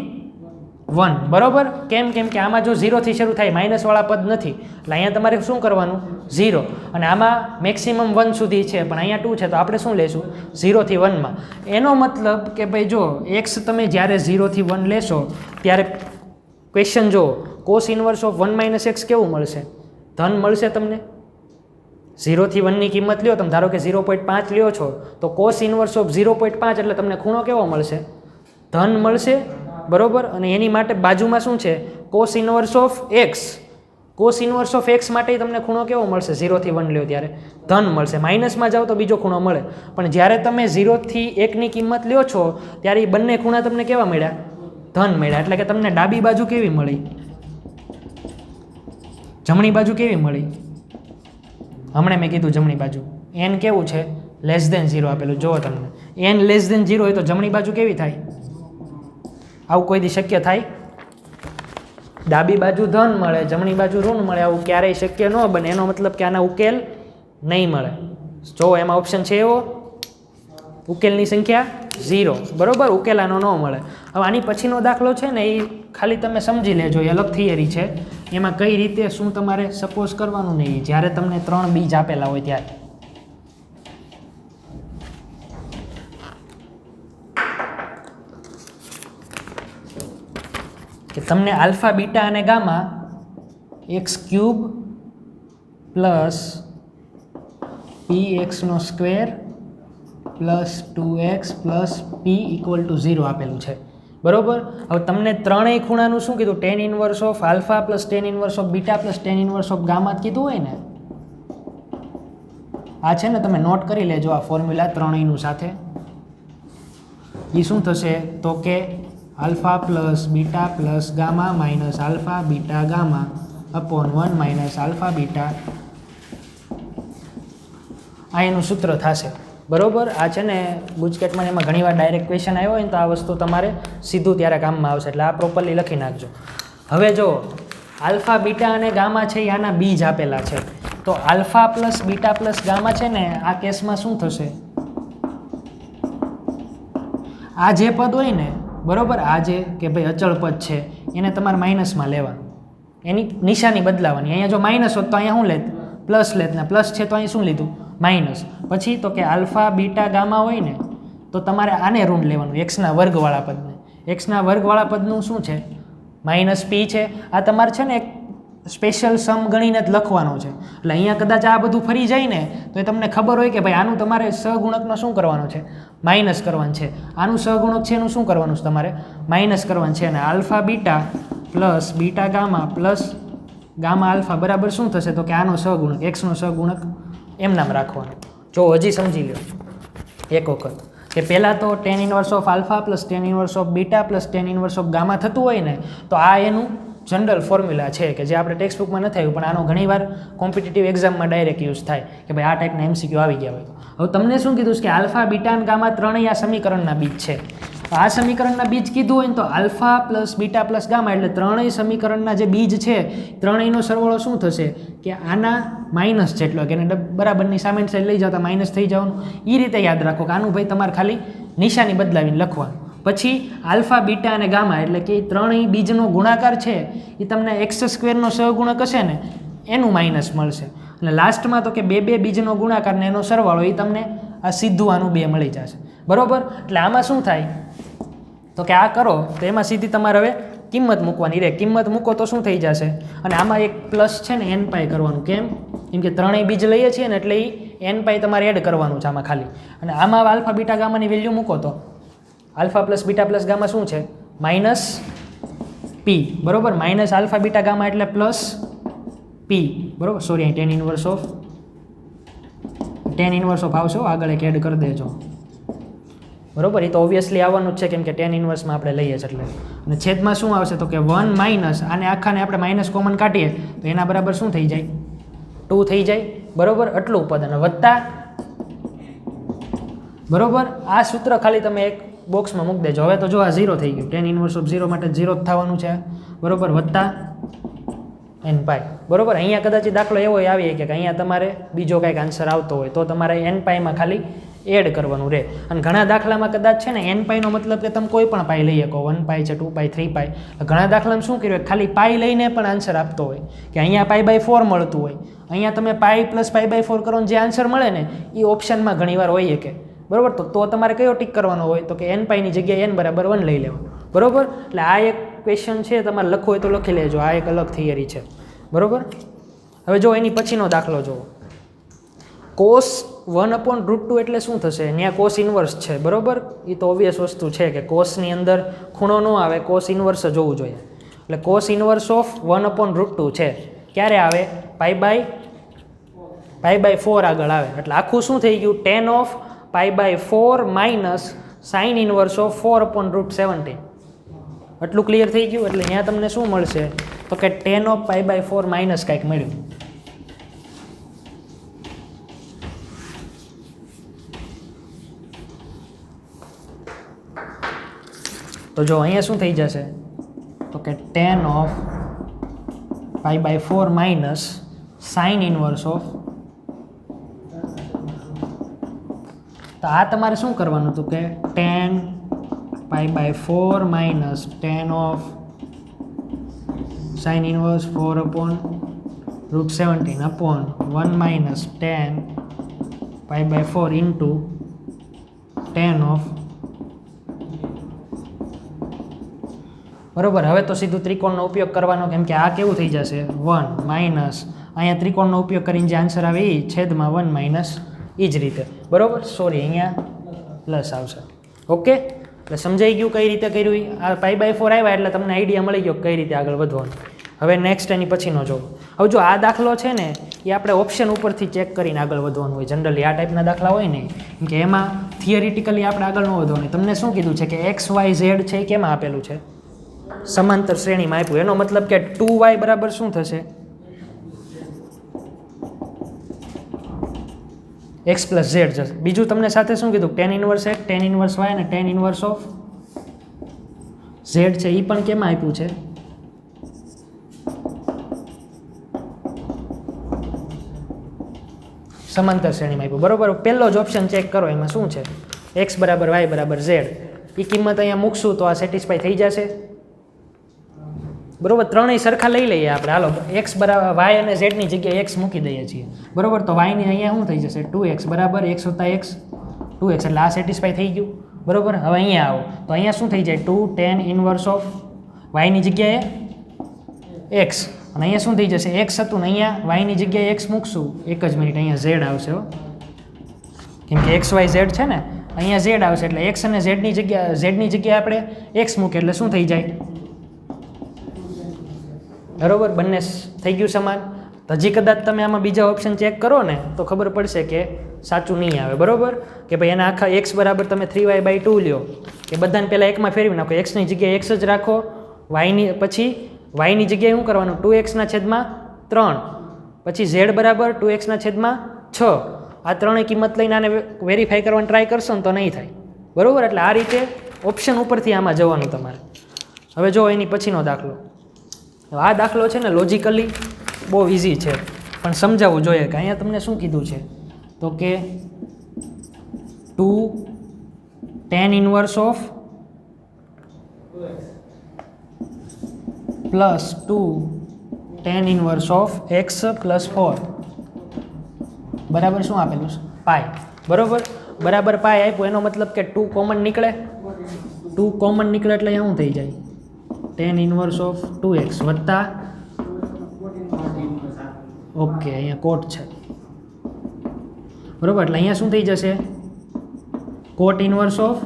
1, બરોબર. કેમ કે આમાં જો 0 થી શરૂ થાય માઇનસવાળા પદ નથી, એટલે અહીંયા તમારે શું કરવાનું 0, અને આમાં મેક્સિમમ 1 સુધી છે પણ અહીંયા 2 છે તો આપણે શું લેશું 0 થી 1 માં. એનો મતલબ કે ભાઈ જો x તમે જ્યારે 0 થી 1 લેશો ત્યારે ક્વેશ્ચન જો કોસ ઇનવર્સ ઓફ 1 - x કેવું મળશે ધન મળશે તમને. 0 થી 1 ની કિંમત લ્યો તમે, ધારો કે 0.5 લ્યો છો તો કોસ ઇનવર્સ ઓફ 0.5 એટલે તમને ખૂણો કેવો મળશે ધન મળશે, બરોબર. અને એની માટે બાજુમાં શું છે cos inverse of x, cos inverse of x માટે તમને ખૂણો કેવો મળશે 0 થી 1 લ્યો ત્યારે ધન મળશે, માઇનસમાં જાઓ તો બીજો ખૂણો મળે. પણ જ્યારે તમે 0 થી 1 ની કિંમત લ્યો છો ત્યારે એ બંને ખૂણા તમને કેવા મળ્યા ધન મળ્યા, એટલે કે તમને ડાબી બાજુ કેવી મળી જમણી બાજુ કેવી મળી? હમણાં મેં કીધું જમણી બાજુ n કેવું છે? લેસ દેન 0 આપેલું. જુઓ તમને n લેસ દેન 0 હોય તો જમણી બાજુ કેવી થાય? આવું કોઈ દી શક્ય થાય? ડાબી બાજુ ધન મળે, જમણી બાજુ ઋણ મળે, આવું ક્યારેય શક્ય ન બને. એનો મતલબ કે આના ઉકેલ નહીં મળે. જો એમાં ઓપ્શન છે એવો, ઉકેલની સંખ્યા 0, બરોબર. ઉકેલ આનો ન મળે. હવે આની પછીનો દાખલો છે ને એ ખાલી તમે સમજી લેજો, એ અલગ થિયરી છે. એમાં કઈ રીતે શું તમારે સપોઝ કરવાનું નહીં, જ્યારે તમને 3 બીજ આપેલા હોય ત્યારે. કે તમને આલ્ફા, બીટા અને gamma x³ plus px² plus 2x plus p = 0 આપેલું છે, બરોબર. હવે તમને ત્રણેય ખૂણાનું શું કીધું? tan inverse of alpha plus tan inverse of beta plus tan inverse of gamma કીધું હોય ને. આ છે ને તમે નોટ કરી લેજો આ ફોર્મ્યુલા ત્રણેયનું સાથે. એ શું થશે તો કે alpha plus beta plus gamma minus alpha beta gamma upon 1 minus alpha beta. આ એનું સૂત્ર થશે, બરોબર. આ છે ને ગુજકેટમાં એમાં ઘણીવાર ડાયરેક્ટ ક્વેશ્ચન આવ્યો હોય ને તો આ વસ્તુ તમારે સીધું ત્યારે કામમાં આવશે, એટલે આ પ્રોપરલી લખી નાખજો. હવે જો આલ્ફા બીટા અને ગામા છે એ આના બીજ આપેલા છે, તો alpha plus beta plus gamma છે ને આ કેસમાં શું થશે? આ જે પદ હોય ને, બરોબર, આ જે કે ભાઈ અચળ પદ છે એને તમારે માઇનસમાં લેવાનું, એની નિશાની બદલાવાની. અહીંયા જો માઇનસ હોત તો અહીંયા શું લેત? પ્લસ લેત, ને પ્લસ છે તો અહીં શું લીધું? માઇનસ. પછી તો કે આલ્ફા બીટા ગામા હોય ને તો તમારે આને ઋણ લેવાનું, એક્સના વર્ગવાળા પદને. એક્સના વર્ગવાળા પદનું શું છે? માઇનસ પી છે. આ તમારે છે ને એક સ્પેશિયલ સમ ગણીને જ લખવાનો છે. એટલે અહીંયા કદાચ આ બધું ફરી જાય ને તો એ તમને ખબર હોય કે ભાઈ આનું તમારે સહગુણકનો શું કરવાનું છે? માઇનસ કરવાનું છે. આનું સહગુણક છે એનું શું કરવાનું છે? તમારે માઇનસ કરવાનું છે. અને alpha beta plus beta gamma plus gamma alpha બરાબર શું થશે? તો કે આનો સહગુણક, એક્સનો સહગુણક એમ નામ રાખવાનું. જો હજી સમજી લો એક વખત કે પહેલાં તો tan inverse of alpha plus tan inverse of beta plus tan inverse of gamma થતું હોય ને તો આ એનું જનરલ ફોર્મ્યુલા છે કે જે આપણે ટેક્સ્ટ બુકમાં નથી આવ્યું, પણ આનો ઘણીવાર કોમ્પિટિટિવ એક્ઝામમાં ડાયરેક્ટ યુઝ થાય કે ભાઈ આ ટાઈપના MCQ આવી ગયા હોય તો. હવે તમને શું કીધું છે કે આલ્ફા બીટા અને ગામા ત્રણેય આ સમીકરણના બીજ છે. આ સમીકરણના બીજ કીધું હોય ને તો alpha plus beta plus gamma એટલે ત્રણેય સમીકરણના જે બીજ છે ત્રણેયનો સરવાળો શું થશે કે આના માઇનસ જેટલો, કે એને બરાબરની સામેની સાઈડ લઈ જતા માઇનસ થઈ જવાનું. એ રીતે યાદ રાખો કે આનું ભાઈ તમારે ખાલી નિશાની બદલાવીને લખવાનું. પછી આલ્ફા બીટા અને ગામા એટલે કે ત્રણેય બીજનો ગુણાકાર છે એ તમને x² નો સહગુણક હશે ને એનું માઇનસ મળશે. અને લાસ્ટમાં તો કે બે બીજનો ગુણાકાર ને એનો સરવાળો એ તમને આ સીધું આનું 2 મળી જશે, બરોબર. એટલે આમાં શું થાય તો કે આ કરો તો એમાં સીધી તમારે હવે કિંમત મૂકવાની રહે. કિંમત મૂકો તો શું થઈ જશે? અને આમાં એક પ્લસ છે ને n પાઈ કરવાનું. કેમ? કેમ કે ત્રણેય બીજ લઈએ છીએ ને એટલે એ n પાઈ તમારે એડ કરવાનું છે આમાં ખાલી. અને આમાં આલ્ફા બીટા ગામાની વેલ્યુ મૂકો તો alpha plus beta plus gamma શું છે? માઇનસ પી, બરોબર. માઇનસ આલ્ફા બીટા ગામા એટલે પ્લસ પી, બરોબર. સોરી અહીં tan ઇન્વર્સ ઓફ આવશે, આગળ એક એડ કરી દેજો, બરોબર. એ તો ઓબ્વિયસલી આવવાનું જ છે કેમ કે tan ઇન્વર્સમાં આપણે લઈએ છીએ એટલે. અને છેદમાં શું આવશે તો કે 1 માઇનસ આને આખાને આપણે માઇનસ કોમન કાઢીએ તો એના બરાબર શું થઈ જાય? 2 થઈ જાય, બરોબર. આટલું પદ અને વત્તા, બરોબર. આ સૂત્ર ખાલી તમે એક બોક્સમાં મૂકી દેજો. હવે તો જો આ 0 થઈ ગયું, tan ઇન્વર્સ ઓફ 0 માટે 0 જ થવાનું છે, બરોબર. વત્તા n પાઈ, બરોબર. અહીંયા કદાચ દાખલો એવો આવી કે અહીંયા તમારે બીજો કાંઈક આન્સર આવતો હોય તો તમારે n પાઈમાં ખાલી એડ કરવાનું રહે. અને ઘણા દાખલામાં કદાચ છે ને n પાઈનો મતલબ કે તમે કોઈ પણ પાઈ લઈ શકો, 1 પાઈ છે, 2 પાઈ, 3 પાઈ. ઘણા દાખલામાં શું કર્યું ખાલી પાઈ લઈને પણ આન્સર આપતો હોય કે અહીંયા π/4 મળતું હોય, અહીંયા તમે પાઈ પ્લસ π/4 કરો જે આન્સર મળે ને એ ઓપ્શનમાં ઘણીવાર હોય કે, બરોબર. તો તમારે કયો ટીક કરવાનો હોય તો કે n પાઈની જગ્યાએ n = 1 લઈ લેવાનું, બરોબર. એટલે આ એક ક્વેશ્ચન છે, તમારે લખવો હોય તો લખી લેજો. આ એક અલગ થિયરી છે, બરોબર. હવે જો એની પછીનો દાખલો જુઓ. cos 1/√2 એટલે શું થશે? ત્યાં cos ઇન્વર્સ છે, બરોબર. એ તો ઓબ્વિયસ વસ્તુ છે કે કોસની અંદર ખૂણો ન આવે, cos ઇન્વર્સ જ હોવું જોઈએ. એટલે cos ઇન્વર્સ ઓફ 1/√2 છે. ક્યારે આવે? π/4 આગળ આવે. એટલે આખું શું થઈ ગયું? tan ઓફ π/4 માઇનસ સાઇન ઇન્વર્સ ઓફ 4/√17. આટલું ક્લિયર થઈ ગયું. એટલે અહીંયા તમને શું મળશે તો તો કે tan of π/4 માઇનસ કાંઈક મળ્યું. તો જો અહીંયા શું થઈ જશે તો કે tan of π/4 minus sine inverse of. તો આ તમારે શું કરવાનું હતું કે tan π/4 minus tan of sine inverse 4/√17 upon 1 minus tan π/4 into tan of. બરોબર. હવે તો સીધું ત્રિકોણનો ઉપયોગ કરવાનો, કેમ કે આ કેવું થઈ જશે 1 માઇનસ અહીંયા ત્રિકોણનો ઉપયોગ કરીને જે આન્સર આવે એ છેદમાં 1 માઇનસ એ જ રીતે. બરોબર. સોરી, અહીંયા પ્લસ આવશે. ઓકે, એટલે સમજાઈ ગયું કઈ રીતે કર્યું. આ π/4 આવ્યા એટલે તમને આઈડિયા મળી ગયો કઈ રીતે આગળ વધવાનું. હવે નેક્સ્ટ એની પછીનો જો. હવે જો આ દાખલો છે ને એ આપણે ઓપ્શન ઉપરથી ચેક કરીને આગળ વધવાનું હોય. જનરલી આ ટાઈપના દાખલા હોય ને કે એમાં થિયરિટિકલી આપણે આગળ ન વધવાનું. તમને શું કીધું છે કે x y z છે એ કેમાં આપેલું છે? સમાંતર શ્રેણીમાં આપ્યું. એનો મતલબ કે 2y બરાબર શું થશે? x પ્લસ z જશે. બીજું તમને સાથે શું કીધું? tan inverse x, tan inverse y અને tan ઇનવર્સ ઓફ z છે એ પણ કેમાં આપ્યું છે? સમાંતર શ્રેણીમાં આપ્યું. બરોબર. પહેલો જ ઓપ્શન ચેક કરો, એમાં શું છે? x બરાબર y બરાબર z. એ કિંમત અહીંયા મૂકશું તો આ સેટિસ્ફાઈ થઈ જશે. બરોબર. ત્રણેય સરખા લઈ લઈએ આપણે. હાલો, x બરાબર y અને z ની જગ્યાએ x મૂકી દઈએ છીએ. બરોબર. તો y ની અહીંયા શું થઈ જશે? 2x બરાબર x વત્તા x 2x, એટલે આ સેટિસ્ફાઈ થઈ ગયું. બરોબર. હવે અહીંયા આવો તો અહીંયા શું થઈ જાય? 2 tan ઇનવર્સ ઓફ y ની જગ્યાએ x, અને અહીંયા શું થઈ જશે? x હતું ને અહીંયા y ની જગ્યાએ x મૂકશું. એક જ મિનિટ, અહીંયા z આવશે હો, કેમ કે x y z છે ને, અહીંયા z આવશે એટલે x અને z ની જગ્યાએ આપણે x મૂકે એટલે શું થઈ જાય? બરોબર. બંને થઈ ગયું સમાન. તો હજી કદાચ તમે આમાં બીજા ઓપ્શન ચેક કરો ને તો ખબર પડશે કે સાચું નહીં આવે. બરોબર. કે ભાઈ એના આખા x બરાબર તમે 3y/2 લ્યો, કે બધાને પહેલાં એકમાં ફેરવી નાખો. x ની જગ્યાએ x જ રાખો, પછી y ની જગ્યાએ શું કરવાનું? 2x ના છેદમાં 3, પછી z બરાબર 2x ના છેદમાં 6. આ ત્રણેય કિંમત લઈને આને વેરીફાઈ કરવાની ટ્રાય કરશો ને તો નહીં થાય. બરોબર. એટલે આ રીતે ઓપ્શન ઉપરથી આમાં જવાનું તમારે. હવે જો એની પછીનો દાખલો. આ દાખલો છે ને લોજિકલી બહુ ઇઝી છે, પણ સમજાવવું જોઈએ કે અહીંયા તમને શું કીધું છે તો કે 2 tan inverse of plus 2 tan inverse of x plus 4 બરાબર શું આપેલું છે? પાય. બરોબર. બરાબર પાય આપ્યું, એનો મતલબ કે 2 કોમન નીકળે. 2 કોમન નીકળે એટલે શું થઈ જાય? tan ઇનવર્સ ઓફ 2x વત્તા, ઓકે અહીંયા કોટ છે. બરોબર. એટલે અહીંયા શું થઈ જશે? કોટ ઇનવર્સ ઓફ,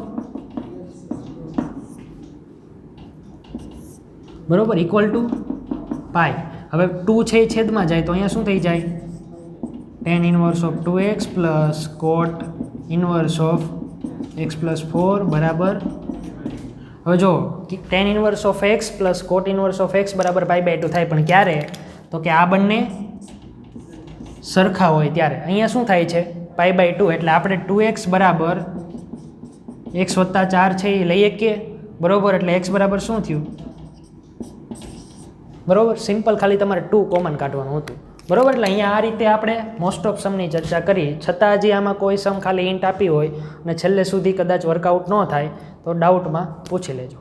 બરોબર, ઇક્વલ ટુ પાય. હવે 2 છે એ છેદમાં જાય તો અહીંયા શું થઈ જાય? tan inverse of 2x plus coat inverse of x plus 4 બરાબર. હવે જો tan inverse of x plus coat inverse of x બરાબર π/2 થાય, પણ ક્યારે? તો કે આ બંને સરખા હોય ત્યારે. અહીંયા શું થાય છે? π/2, એટલે આપણે 2x બરાબર x વત્તા 4 છે એ લઈએ કે. બરોબર. એટલે x બરાબર શું થયું? બરોબર. સિમ્પલ, ખાલી તમારે 2 કોમન કાઢવાનું હતું. બરોબર. એટલે અહીંયા આ રીતે આપણે મોસ્ટ ઓફ સમની ચર્ચા કરી. છતાં હજી આમાં કોઈ સમ ખાલી હિન્ટ આપી હોય અને છેલ્લે સુધી કદાચ વર્કઆઉટ ન થાય તો ડાઉટમાં પૂછી લેજો.